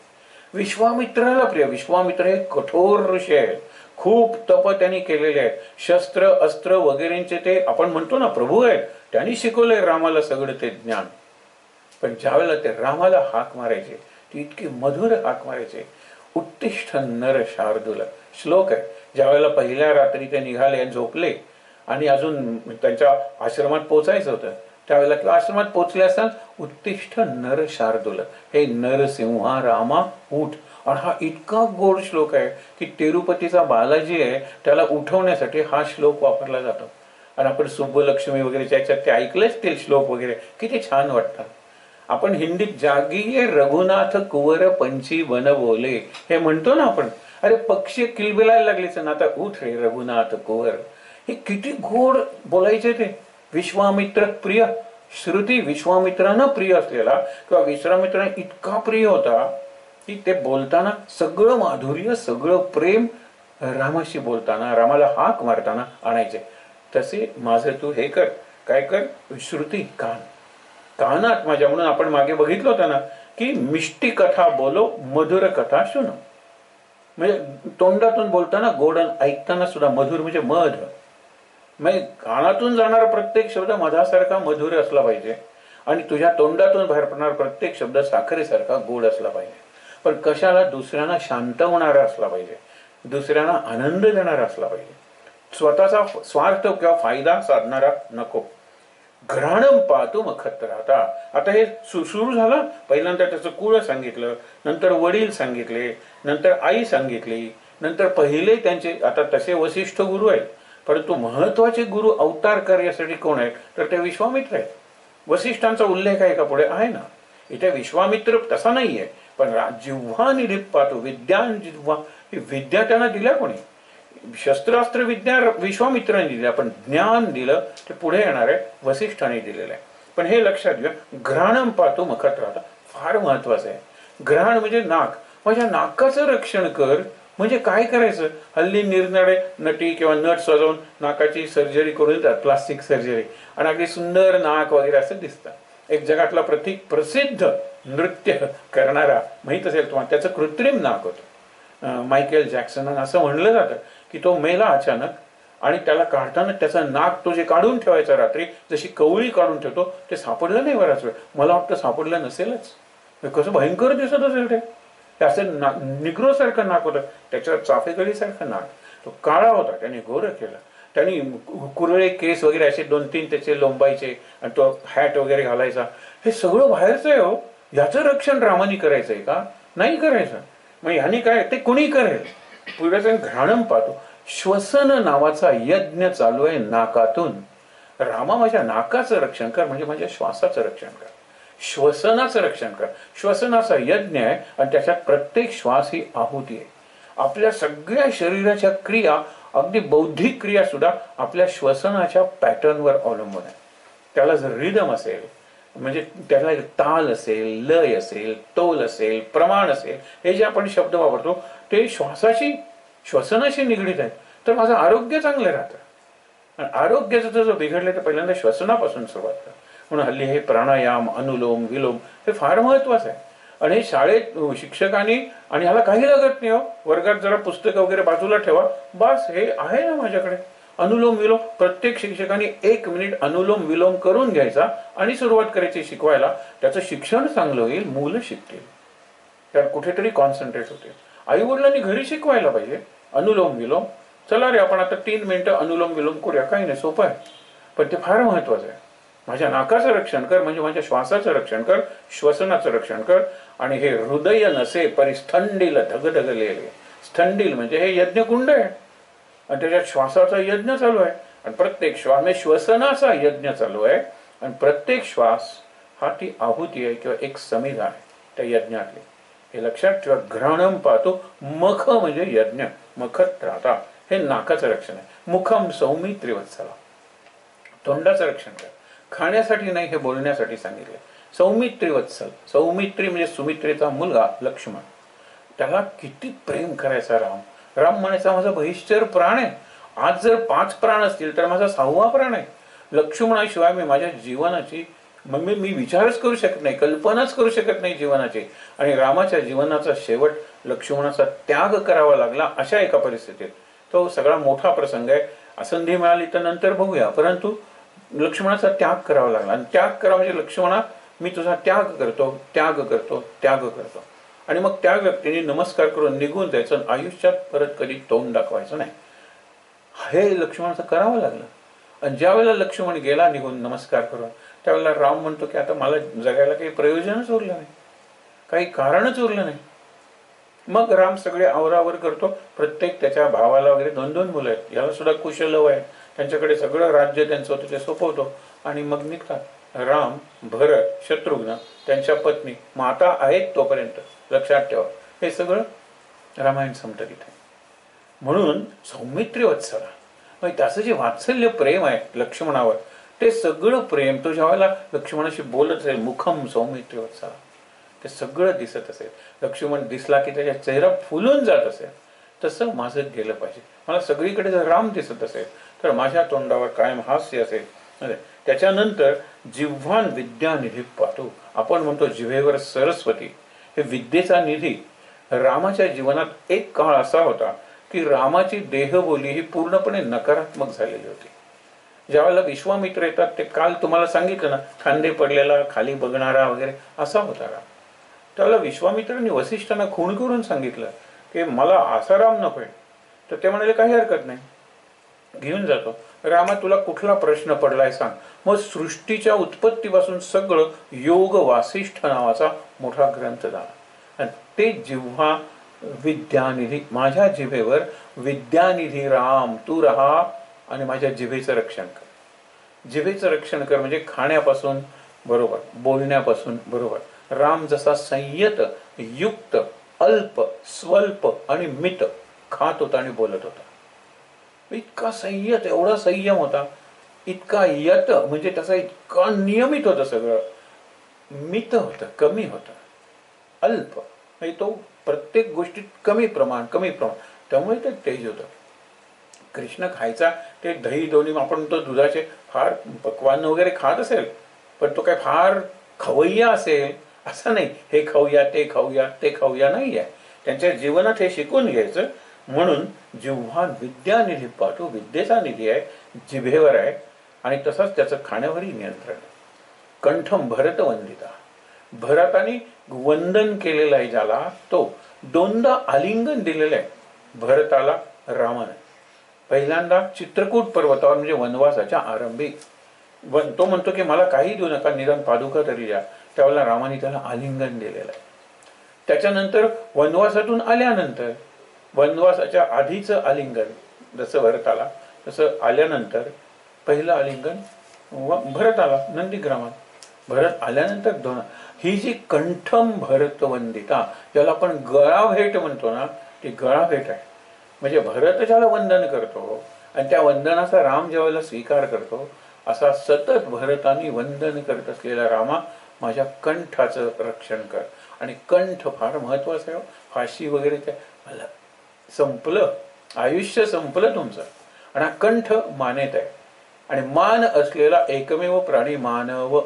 विश्वामित्राला प्रिय. विश्वामित्र हे कठोर ऋषी आहेत, खूप तप त्यांनी केलेले आहेत, शस्त्र अस्त्र वगैरेंचे ते आपण म्हणतो ना प्रभू आहेत. त्यांनी शिकवलंय रामाला सगळं ते ज्ञान. पण ज्यावेळेला ते रामाला हाक मारायचे, ती इतकी मधुर हाक मारायचे. उत्तिष्ठ नर शार्दूल श्लोक आहे. ज्यावेळेला पहिल्या रात्री ते निघाले, झोपले आणि अजून त्यांच्या आश्रमात पोचायचं होतं, त्यावेळेला किंवा आश्रमात पोचले असताना उत्तिष्ठ नर शार्दूल, हे नरसिंहा रामा उठ. आणि हा इतका गोड श्लोक आहे की तिरुपतीचा बालाजी आहे त्याला उठवण्यासाठी हा श्लोक वापरला जातो. आणि आपण सुब्बलक्ष्मी वगैरे याच्यात ते ऐकलेच ते श्लोक वगैरे किती छान वाटतात. आपण हिंदीत जागी रघुनाथ कुवर पंची वन बोले हे म्हणतो ना आपण, अरे पक्षी किलबिलायला लागलेच ना, आता उठ रे रघुनाथ कुवर. हे किती गोड बोलायचे ते. विश्वामित्र प्रिय, श्रुती विश्वामित्रांना प्रिय असलेला किंवा विश्वामित्रांना इतका प्रिय होता की ते बोलताना सगळं माधुर्य सगळं प्रेम रामाशी बोलताना रामाला हाक मारताना आणायचे. तसे माझं तू हे कर, काय कर, श्रुती कानात माझ्या. म्हणून आपण मागे बघितलं होतं ना की मिष्टी कथा बोलो मधुर कथा सुनो, म्हणजे तोंडातून बोलताना गोड, ऐकताना सुद्धा मधुर, म्हणजे मध, म्हणजे कानातून जाणारा प्रत्येक शब्द मधासारखा मधुर असला पाहिजे आणि तुझ्या तोंडातून बाहेर पडणारा प्रत्येक शब्द साखरेसारखा गोड असला पाहिजे. पण कशाला, दुसऱ्यांना शांतवणारा असला पाहिजे, दुसऱ्यांना आनंद देणारा असला पाहिजे, स्वतःचा स्वार्थ किंवा फायदा साधणारा नको. घ्राणम पाहतो मखत राहता. आता हे सुरू झालं. पहिल्यांदा त्याचं कुळ सांगितलं, नंतर वडील सांगितले, नंतर आई सांगितली, नंतर पहिले त्यांचे, आता तसे वसिष्ठ गुरु आहेत, परंतु महत्वाचे गुरु अवतार कार्यासाठी कोण आहेत तर ते विश्वामित्र आहेत. वसिष्ठांचा उल्लेख आहे का पुढे? आहे ना. इथे विश्वामित्र तसा नाहीये, पण जिव्हा निधीत पाहतो, विद्यान जिव्हा, ही विद्या त्यांना दिल्या कोणी? शस्त्रास्त्र विद्या विश्वामित्रांनी दिल्या, पण ज्ञान दिलं ते पुढे येणार आहे वसिष्ठांनी दिलेलं आहे. पण हे लक्षात घ्या, घ्राणम पाहतो मखत राहता फार महत्वाचं आहे. घ्राण म्हणजे नाक, माझ्या नाकाचं रक्षण कर. म्हणजे काय करायचं? हल्ली निरनिराळे नटी किंवा नट सजवून नाकाची सर्जरी करून देतात, प्लास्टिक सर्जरी, आणि अगदी सुंदर नाक वगैरे असं दिसतं. एक जगातला प्रसिद्ध नृत्य करणारा माहित असेल तुम्हाला, त्याचं कृत्रिम नाक होतं, मायकेल जॅक्सन. असं म्हणलं जातं की तो मेला अचानक, आणि त्याला काढताना त्याचं नाक तो जे काढून ठेवायचा रात्री, जशी कवळी काढून ठेवतो, ते सापडलं नाही बराच वेळ. मला वाटतं सापडलं नसेलच. कसं भयंकर दिसत असेल ते. असं निग्रो सारखं नाक होतं, त्याच्यावर चाफेकळीसारखं नाक. तो काळा होता, त्याने गोरं केलं. त्यांनी कुरळे केस वगैरे असे 2-3 त्याचे लोंबायचे, आणि तो हॅट वगैरे घालायचा. हे सगळं बाहेरचं आहे हो. याचं रक्षण रामानी करायचंय का? नाही करायचं. मग ह्यानी काय, ते कुणी करेल. पुढे घ्राणम पाहतो, श्वसन नावाचा यज्ञ चालू आहे नाकातून. रामा माझ्या नाकाचं रक्षण कर, म्हणजे माझ्या श्वासाचं रक्षण कर, श्वसनाचं रक्षण कर. श्वसनाचा यज्ञ आहे आणि त्याच्यात प्रत्येक श्वास ही आहुती आहे. आपल्या सगळ्या शरीराच्या क्रिया, अगदी बौद्धिक क्रिया सुद्धा आपल्या श्वसनाच्या पॅटर्नवर अवलंबून आहे. त्याला जर रिदम असेल, म्हणजे त्याला ताल असेल, लय असेल, तोल असेल, प्रमाण असेल, हे जे आपण शब्द वापरतो ते श्वसनाशी निगडीत आहेत, तर माझं आरोग्य चांगलं राहतं. आणि आरोग्याचं जर बिघडलं तर पहिल्यांदा श्वसनापासून सुरुवात कर. म्हणून हल्ली हे प्राणायाम, अनुलोम विलोम हे फार महत्वाचं आहे. आणि हे शाळेत शिक्षकांनी, आणि ह्याला काही लागत नाही हो, वर्गात जरा पुस्तकं वगैरे बाजूला ठेवा, बस हे आहे ना माझ्याकडे. अनुलोम विलोम प्रत्येक शिक्षकांनी 1 मिनिट अनुलोम विलोम करून घ्यायचा आणि सुरुवात करायची शिकवायला. त्याचं शिक्षण चांगलं होईल, मुलं शिकतील, त्यात कुठेतरी कॉन्सन्ट्रेट होते. आई वडिलांनी घरी शिकवायला पाहिजे अनुलोम विलोम. चला रे आपण आता 3 मिनिटं अनुलोम विलोम करूया, काही नाही, सोपं आहे, पण ते फार महत्वाचं आहे. माझ्या नाकाचं रक्षण कर, म्हणजे माझ्या श्वासाचं रक्षण कर, श्वसनाचं रक्षण कर. आणि हे हृदय नसे परिस्थंडील धगधगलेले. स्थंडील म्हणजे हे यज्ञकुंड आहे, आणि त्याच्यात श्वासाचा यज्ञ चालू आहे, आणि प्रत्येक श्वास म्हणजे श्वसनाचा यज्ञ चालू आहे, आणि प्रत्येक श्वास हा ती आहुती आहे किंवा एक समिधा आहे त्या यज्ञातली. हे लक्षात ठेवा. घ्राणम पाहतो, मख म्हणजे यज्ञ, मखत राहता, हे नाकाचं रक्षण आहे. मुखम सौमित्रिवत्सला, तोंडाचं रक्षण कर. खाण्यासाठी नाही, हे बोलण्यासाठी सांगितले. सौमित्रिवत्सल, सौमित्री म्हणजे सुमित्रेचा मुलगा लक्ष्मण. त्याला किती प्रेम करायचा राम. राम म्हणायचा माझा बहिष्ठर प्राण आहे. आज जर 5 प्राण असतील तर माझा 6वा प्राण आहे. लक्ष्मणाशिवाय मी माझ्या जीवनाची मी विचारच करू शकत नाही, कल्पनाच करू शकत नाही जीवनाची. आणि रामाच्या जीवनाचा शेवट लक्ष्मणाचा त्याग करावा लागला अशा एका परिस्थितीत. तो सगळा मोठा प्रसंग आहे. संधी मिळाली तर नंतर बघूया, परंतु लक्ष्मणाचा त्याग करावा लागला. आणि त्याग करा म्हणजे लक्ष्मणा मी तुझा त्याग करतो, त्याग करतो, त्याग करतो. आणि मग त्या व्यक्तीने नमस्कार करून निघून जायचं, आयुष्यात परत कधी तोंड दाखवायचं नाही. हे लक्ष्मणाचं करावं लागलं. आणि ज्या वेळेला लक्ष्मण गेला निघून नमस्कार करून, त्यावेळेला राम म्हणतो की आता मला जगायला काही प्रयोजनच उरलं नाही, काही कारणच उरलं नाही. मग राम सगळे आवरावर करतो. प्रत्येक त्याच्या भावाला वगैरे 2-2 मुलं आहेत, याला सुद्धा कुशलव आहे, त्यांच्याकडे सगळं राज्य त्यांचं होतं ते सोपवतो आणि मग निघतात. राम, भरत, शत्रुघ्न, त्यांच्या पत्नी, माता आहेत तोपर्यंत, लक्षात ठेवा. हे सगळं रामायण संपतं तिथे. म्हणून सौमित्र्य वत्सला, म्हणजे त्याचं जे वात्सल्य प्रेम आहे लक्ष्मणावर, ते सगळं प्रेम तो ज्यावेळेला लक्ष्मणाशी बोलत असेल, मुखम सौमित्र्य वत्सला, ते सगळं दिसत असेल. लक्ष्मण दिसला की त्याच्या चेहरा फुलून जात असेल. तसं माझं गेलं पाहिजे. मला सगळीकडे जर राम दिसत असेल तर माझ्या तोंडावर कायम हास्य असेल. त्याच्यानंतर जिव्हान विद्यानिधी पाठवू, आपण म्हणतो जिव्हेवर सरस्वती, हे विद्येचा निधी. रामाच्या जीवनात एक काळ असा होता की रामाची देहबोली ही पूर्णपणे नकारात्मक झालेली होती. ज्यावेळेला विश्वामित्र येतात, ते काल तुम्हाला सांगितलं ना, खांदे पडलेला, खाली बघणारा वगैरे असा होता राम. त्यावेळेला विश्वामित्रांनी वसिष्ठांना खूण करून सांगितलं की मला असा राम नकोय. तर ते म्हणाले काही हरकत नाही, घेऊन जातो. रामा तुला कुठला प्रश्न पडलाय सांग. मग सृष्टीच्या उत्पत्तीपासून सगळं योग वासिष्ठ नावाचा मोठा ग्रंथ झाला. आणि ते जिव्हा विद्यानिधी, माझ्या जिभेवर विद्यानिधी राम तू राहा आणि माझ्या जिभेचं रक्षण कर. जिभेचं रक्षण कर म्हणजे खाण्यापासून बरोबर, बोलण्यापासून बरोबर. राम जसा संयत, युक्त, अल्प, स्वल्प आणि मित खात होता आणि बोलत होता. इतका संयत, एवढा संयम होता. इतका यत म्हणजे त्याचा इतका नियमित होतं सगळं. मित होतं, कमी होतं. अल्प म्हणजे तो प्रत्येक गोष्टीत कमी प्रमाण. त्यामुळे ते तेज होतं. कृष्ण खायचा ते दही दोन्ही, आपण तो दुधाचे फार पक्वान्न वगैरे खात असेल, पण तो काय फार खवय्या असेल असं नाही. हे खाऊया, ते खाऊया, ते खाऊया नाही आहे. त्यांच्या जीवनात हे शिकून घ्यायचं. म्हणून जिव्हा विद्यानिधी पाठवू, विद्येचा निधी आहे, जिभेवर आहे आणि तसाच त्याचं खाण्यावरही नियंत्रण. कंठम भरत वंदिता, भरताने वंदन केलेलं आहे ज्याला, तो 2दा आलिंगन दिलेलं आहे भरताला रामाने. पहिल्यांदा चित्रकूट पर्वतावर म्हणजे वनवासाच्या आरंभी. तो म्हणतो की मला काही देऊ नका, निदान पादुका तरी द्या. त्यावेळेला रामाने त्याला आलिंगन दिलेलं आहे. त्याच्यानंतर वनवासातून आल्यानंतर, वनवासाच्या आधीचं आलिंगन जसं भरताला, तसं आल्यानंतर पहिलं आलिंगन भरताला नंदीग्रामात. भरत आल्यानंतर 2. ही जी कंठम भरत वंदिता, ज्याला आपण गळा भेट म्हणतो ना, ती गळा भेट आहे. म्हणजे भरत ज्याला वंदन करतो आणि त्या वंदनाचा राम ज्यावेळेला स्वीकार करतो, असा सतत भरतानी वंदन करत असलेला रामा, माझ्या कंठाचं रक्षण कर. आणि कंठ फार महत्वाचं आहे. फाशी वगैरे ते संपलं, आयुष्य संपलं तुमचं, आणि हा कंठ मानेत आहे. आणि मान असलेला एकमेव प्राणी मानव.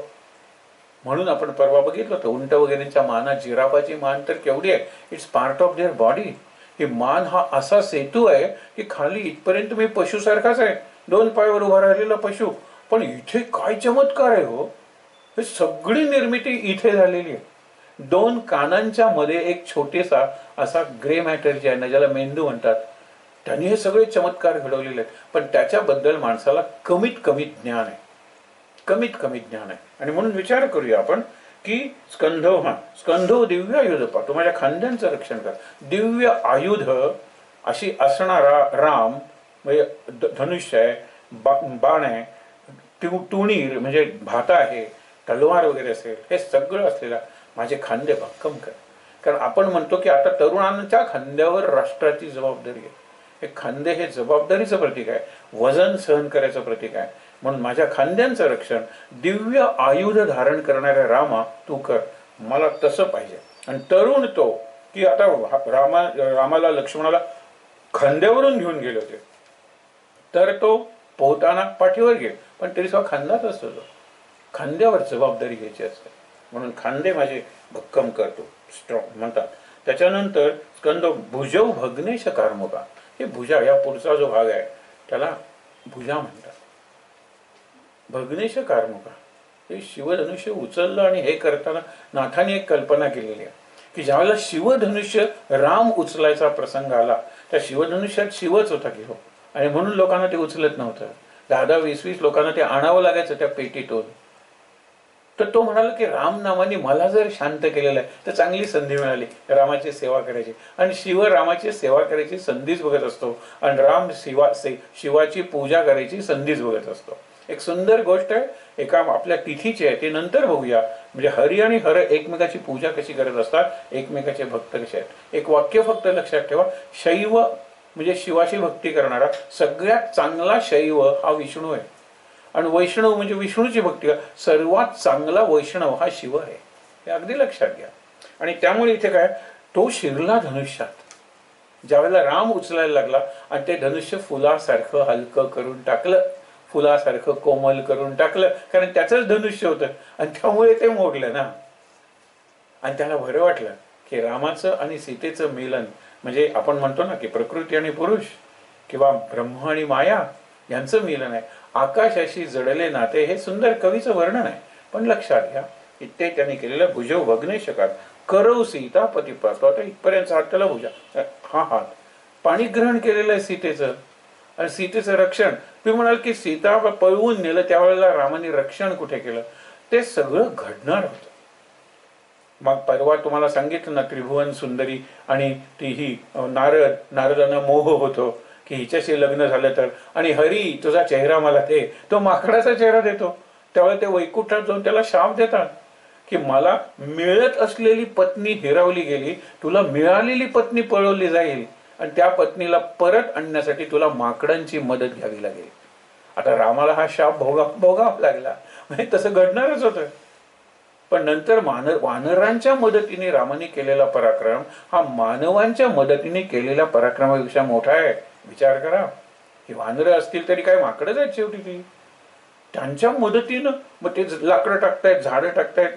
म्हणून आपण परवा बघितलं होतं, उंट वगैरेच्या माना, जिराफाची मान तर केवढी आहे, it's part of their body. ही मान हा असा सेतू आहे की खाली इथपर्यंत मी पशुसारखाच आहे, 2 पायावर उभा राहिलेला पशु. पण इथे काय चमत्कार आहे हो, हे सगळी निर्मिती इथे झालेली आहे. 2 कानांच्या मध्ये एक छोटेसा असा ग्रे मॅटर जे आहे ना, ज्याला मेंदू म्हणतात, त्यांनी हे सगळे चमत्कार घडवलेले आहेत. पण त्याच्याबद्दल माणसाला कमीत कमी ज्ञान आहे, कमीत कमी ज्ञान आहे. आणि म्हणून विचार करूया आपण की स्कंधो दिव्य आयुध पाहतो, माझ्या खांद्यांचं रक्षण कर. दिव्य आयुध अशी असणारा राम, म्हणजे धनुष्य आहे, बाण आहे, टुणीर म्हणजे भाता आहे, तलवार वगैरे असेल, हे सगळं असलेला माझे खांदे भक्कम कर. कारण आपण म्हणतो की आता तरुणांच्या खांद्यावर राष्ट्राची जबाबदारी आहे. हे खांदे हे जबाबदारीचं प्रतीक आहे, वजन सहन करायचं प्रतीक आहे. म्हणून माझ्या खांद्यांचं रक्षण दिव्य आयुध धारण करणाऱ्या रामा तू कर. मला तसं पाहिजे. आणि तरुण तो की आता रामाला लक्ष्मणाला खांद्यावरून घेऊन गेले होते, तर तो पोहताना पाठीवर गेले, पण तरी सुद्धा खांदाच असतो. तो खांद्यावर जबाबदारी घ्यायची असते. म्हणून खांदे माझे भक्कम करतो, स्ट्रॉंग म्हणतात. त्याच्यानंतर स्कंद भुजव भग्नेश कार्मुका, हे भुजा, या पुढचा जो भाग आहे त्याला भुजा म्हणतात. भग्नेश कार्मुका, हे शिवधनुष्य उचललं. आणि हे करताना नाथाने एक कल्पना केलेली आहे की ज्यावेळेला शिवधनुष्य राम उचलायचा प्रसंग आला, त्या शिवधनुष्यात शिवच होता की हो, आणि म्हणून लोकांना ते उचलत नव्हतं. 10-10, 20-20 लोकांना ते आणावं लागायचं त्या पेटीतून. तर तो म्हणाला की राम नामाने मला जर शांत केलेलं आहे तर चांगली संधी मिळाली रामाची सेवा करायची. आणि शिव रामाची सेवा करायची संधीच बघत असतो आणि राम शिवाची पूजा करायची संधीच बघत असतो. एक सुंदर गोष्ट आहे, एका आपल्या तिथीची आहे, ते नंतर बघूया. म्हणजे हरी आणि हर एकमेकाची पूजा कशी करत असतात, एकमेकाचे भक्त कसे आहेत. एक वाक्य फक्त लक्षात ठेवा, शैव म्हणजे शिवाची भक्ती करणारा सगळ्यात चांगला शैव हा विष्णू आहे. आणि वैष्णव म्हणजे विष्णूची भक्ती, सर्वात चांगला वैष्णव हा शिव आहे, हे अगदी लक्षात घ्या. आणि त्यामुळे इथे काय, तो शिरला धनुष्यात. ज्यावेळेला राम उचलायला लागला आणि ते धनुष्य फुलासारखं हलकं करून टाकलं, फुलासारखं कोमल करून टाकलं, कारण त्याचंच धनुष्य होतं आणि त्यामुळे ते मोडलं ना. आणि त्याला बरं वाटलं की रामाचं आणि सीतेचं मिलन म्हणजे आपण म्हणतो ना की प्रकृती आणि पुरुष किंवा ब्रह्म आणि माया यांचं मिलन आहे. आकाशाशी जडले नाते हे सुंदर कवीचं वर्णन आहे. पण लक्षात घ्या, इथे त्यांनी केलेलं भुजव भग्नेशकात करव सीता पती पाहतो. आता इथपर्यंत हात त्याला भुजा, हा हात पाणी ग्रहण केलेलं आहे सीतेचं आणि सीतेचं रक्षण. तुम्ही म्हणाल की सीता पळवून नेलं, त्यावेळेला रामाने रक्षण कुठे केलं? ते सगळं घडणार होतं. मग परवा तुम्हाला सांगितलं ना, त्रिभुवन सुंदरी आणि तीही नारदांना मोह होतो की हिच्याशी लग्न झालं तर, आणि हरी तुझा चेहरा मला दे, तो माकडाचा चेहरा देतो. त्यावेळेला ते वैकुंठात जाऊन त्याला शाप देतात की मला मिळत असलेली पत्नी हिरावली गेली, तुला मिळालेली पत्नी पळवली जाईल आणि त्या पत्नीला परत आणण्यासाठी तुला माकडांची मदत घ्यावी लागेल. आता रामाला हा शाप भोगावा लागला, म्हणजे तसं घडणारच होतं. पण नंतर वानरांच्या मदतीने रामाने केलेला पराक्रम हा मानवांच्या मदतीने केलेल्या पराक्रमापेक्षा मोठा आहे. विचार करा, ही वानरं असतील तरी काय माकडच आहेत शेवटी ती. त्यांच्या मदतीनं मग ते लाकडं टाकतायत, झाडं टाकतायत,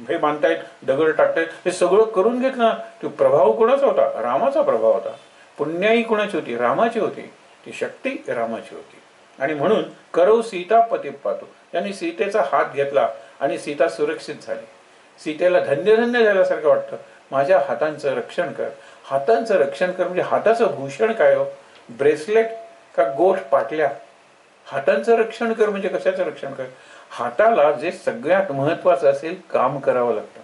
हे बांधतायत, दगड टाकतायत, हे सगळं करून घेतलं. तो प्रभाव कोणाचा होता? रामाचा प्रभाव होता. पुण्याई कोणाची होती? रामाची होती. ती शक्ती रामाची होती. आणि म्हणून करव सीता पती पाहतो, त्यांनी सीतेचा हात घेतला आणि सीता सुरक्षित झाली. सीतेला धन्य धन्य झाल्यासारखं वाटतं. माझ्या हातांचं रक्षण कर. हातांचं रक्षण कर म्हणजे हाताचं भूषण काय हो? ब्रेसलेट का गोठ पाटल्या? हातांचं रक्षण कर म्हणजे कशाचं रक्षण कर? हाताला जे सगळ्यात महत्वाचं असेल काम करावं लागतं.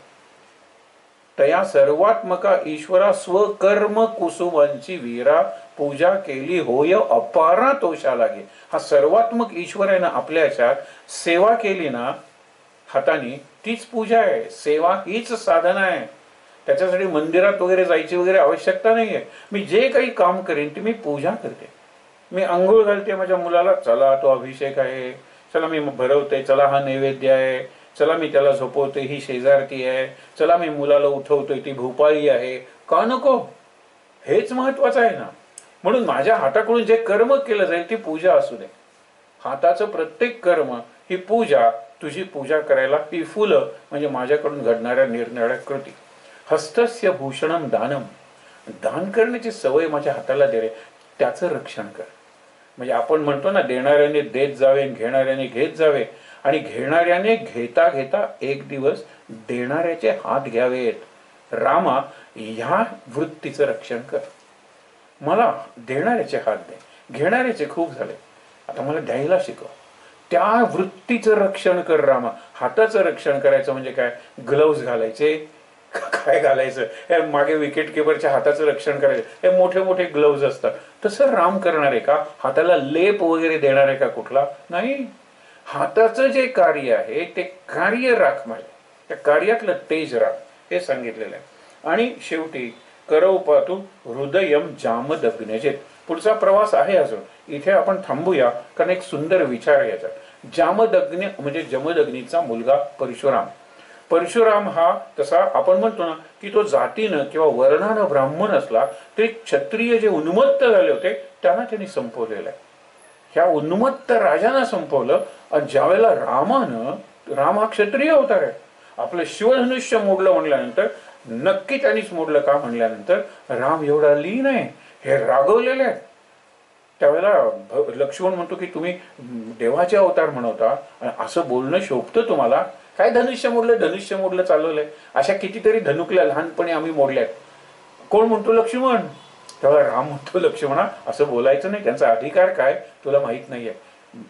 तया सर्वात्मका ईश्वरा स्वकर्म कुसुमांची वीरा पूजा केली होय अपारा तोषा लागे. हा सर्वात्मक ईश्वर आहे ना, आपल्या याच्यात सेवा केली ना हाताने, तीच पूजा आहे. सेवा हीच साधना आहे. त्याच्यासाठी मंदिरात वगैरे जायची वगैरे आवश्यकता नाहीये. मी जे काही काम करेन ते मी पूजा करते. मी आंघोळ घालते माझ्या मुलाला, चला तो अभिषेक आहे, चला मी भरवते, चला हा नैवेद्य आहे, चला मी त्याला झोपवते, ही शेजारती आहे, चला मी मुलाला उठवतोय, ती भूपाळी आहे. का नको? हेच महत्वाचं आहे ना. म्हणून माझ्या हाताकडून जे कर्म केलं जाईल ती पूजा असू दे. हाताचं प्रत्येक कर्म ही पूजा, तुझी पूजा करायला ही फुलं म्हणजे माझ्याकडून घडणाऱ्या निरनिराळ्या कृती. हस्तस्य भूषणम दानम, दान करण्याची सवय माझ्या हाताला दे रे, त्याचं रक्षण कर. म्हणजे आपण म्हणतो ना, देणाऱ्याने देत जावे, घेणाऱ्याने घेत जावे, आणि घेणाऱ्याने घेता घेता एक दिवस देणाऱ्याचे हात घ्यावेत. रामा, ह्या वृत्तीचं रक्षण कर. मला देणाऱ्याचे हात दे, घेणाऱ्याचे खूप झाले, आता मला द्यायला शिकव. त्या वृत्तीचं रक्षण कर रामा. हाताचं रक्षण करायचं म्हणजे काय? ग्लव्ज घालायचे, काय घालायचं? हे मागे विकेट किपरच्या हाताचं रक्षण करायचं, हे मोठे मोठे ग्लव्ज असतात. तसं राम करणार आहे का? हाताला लेप वगैरे देणार आहे का कुठला? नाही. हाताचं जे कार्य आहे ते कार्य राख, माझ्या त्या कार्यातलं तेज राख, हे सांगितलेलं आहे. आणि शेवटी करव पातू हृदयम जामदग्नेचे. पुढचा प्रवास आहे अजून, इथे आपण थांबूया, कारण एक सुंदर विचार आहे याचा. जामदग्नी म्हणजे जमदग्नीचा मुलगा परशुराम. परशुराम हा तसा आपण म्हणतो ना की तो जातीनं किंवा वर्णानं ब्राह्मण असला तरी क्षत्रिय जे उन्मत्त झाले होते त्यांना त्यांनी संपवलेलं आहे. ह्या उन्मत्त राजांना संपवलं. आणि ज्यावेळेला राम हा क्षत्रिय अवतार आहे, आपलं शिवधनुष्य मोडलं म्हणल्यानंतर, नक्की त्यांनीच मोडलं का म्हणल्यानंतर, राम एवढा लीन आहे, हे रागवलेले आहेत. त्यावेळेला लक्ष्मण म्हणतो की तुम्ही देवाचे अवतार म्हणवता आणि असं बोलणं शोभतं तुम्हाला? काय धनुष्य मोडलं चालवलंय? अशा कितीतरी धनुकल्या लहानपणी आम्ही मोडल्यात. कोण म्हणतो? लक्ष्मण. तेव्हा राम म्हणतो, लक्ष्मणा असं बोलायचं नाही, त्यांचा अधिकार काय तुला माहित नाहीये.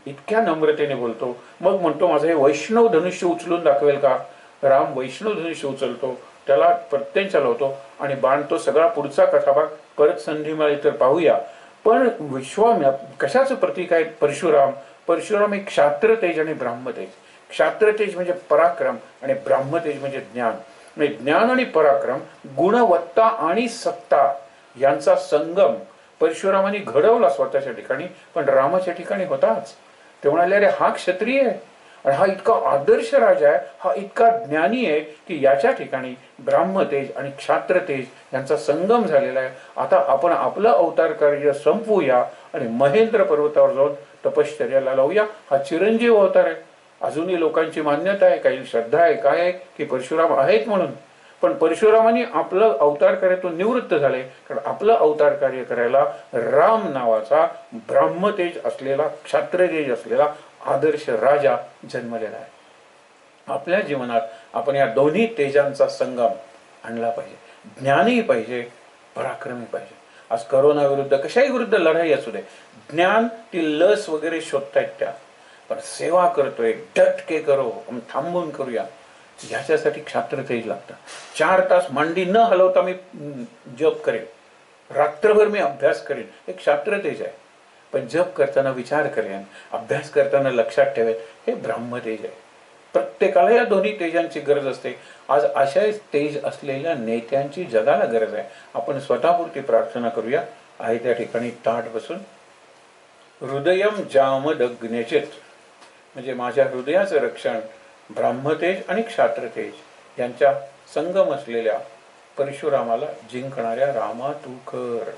इतक्या नम्रतेने बोलतो. मग म्हणतो माझं हे वैष्णव धनुष्य उचलून दाखवेल का? राम वैष्णव धनुष्य उचलतो, त्याला प्रत्यंचा लावतो आणि बाण तो सगळा पुढचा कथाभाग परत संधी मिळाली तर पाहूया. पण विश्वामित्र कशाचं प्रतीक आहे? परशुराम. परशुराम एक क्षात्रतेज आणि ब्राह्मतेज. क्षात्रतेज म्हणजे पराक्रम आणि ब्राह्मतेज म्हणजे ज्ञान. म्हणजे ज्ञान आणि पराक्रम, गुणवत्ता आणि सत्ता यांचा संगम परशुरामाने घडवला स्वतःच्या ठिकाणी, पण रामाच्या ठिकाणी होताच. ते म्हणाले अरे हा क्षत्रिय आहे आणि हा इतका आदर्श राजा आहे, हा इतका ज्ञानी आहे की याच्या ठिकाणी ब्राह्मतेज आणि क्षात्रतेज यांचा संगम झालेला आहे. आता आपण आपलं अवतार कार्य संपवूया आणि महेंद्र पर्वतावर जाऊन तपश्चर्याला लावूया. हा चिरंजीव अवतार आहे. अजूनही लोकांची मान्यता आहे, काही श्रद्धा आहे, काय आहे की परशुराम आहेत म्हणून. पण परशुरामाने आपलं अवतार कार्यातून निवृत्त झाले, कारण आपलं अवतार कार्य करायला राम नावाचा ब्राह्मतेज असलेला, क्षात्रतेज असलेला आदर्श राजा जन्मलेला आहे. आपल्या जीवनात आपण या दोन्ही तेजांचा संगम आणला पाहिजे. ज्ञानही पाहिजे, पराक्रमी पाहिजे. आज करोना विरुद्ध, कशाही विरुद्ध लढाई असू दे, ज्ञान ती लस वगैरे शोधतायत त्या, पण सेवा करतोय, डटके करो, थांबून करूया, याच्यासाठी क्षात्रतेज लागतं. 4 तास मांडी न हलवता मी जप करेन, रात्रभर मी अभ्यास करेन, हे क्षात्रतेज आहे. पण जप करताना विचार करेन, अभ्यास करताना लक्षात ठेवेन, हे ब्राह्मतेज आहे. प्रत्येकाला या दोन्ही तेजांची गरज असते. आज अशा तेज असलेल्या नेत्यांची जगाला गरज आहे. आपण स्वतःपुरती प्रार्थना करूया. आहे त्या ठिकाणी ताठ बसून. हृदयम जामदग्नेचित, म्हणजे माझ्या हृदयाचं रक्षण ब्राह्मतेज आणि क्षात्रतेज यांच्या संगम असलेल्या परशुरामाला जिंकणाऱ्या रामा तू कर.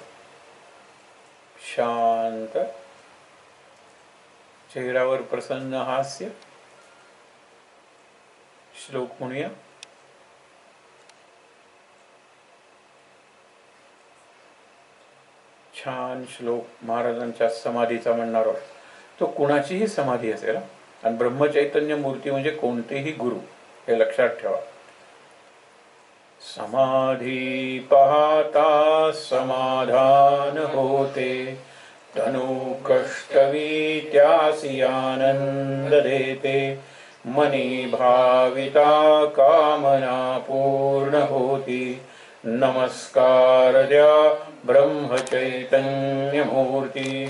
शांत, चेहऱ्यावर प्रसन्न हास्य. श्लोक म्हणूया. छान श्लोक महाराजांच्या समाधीचा म्हणणार आहोत. तो कुणाचीही समाधी असेल, आणि ब्रह्मचैतन्य मूर्ती म्हणजे कोणतेही गुरु, हे लक्षात ठेवा. समाधी पाहता समाधान होते, तनु कष्टवी त्यासी आनंद देते, मनी भाविता कामना पूर्ण होती. नमस्कार द्या ब्रह्मचैतन्य मूर्ती.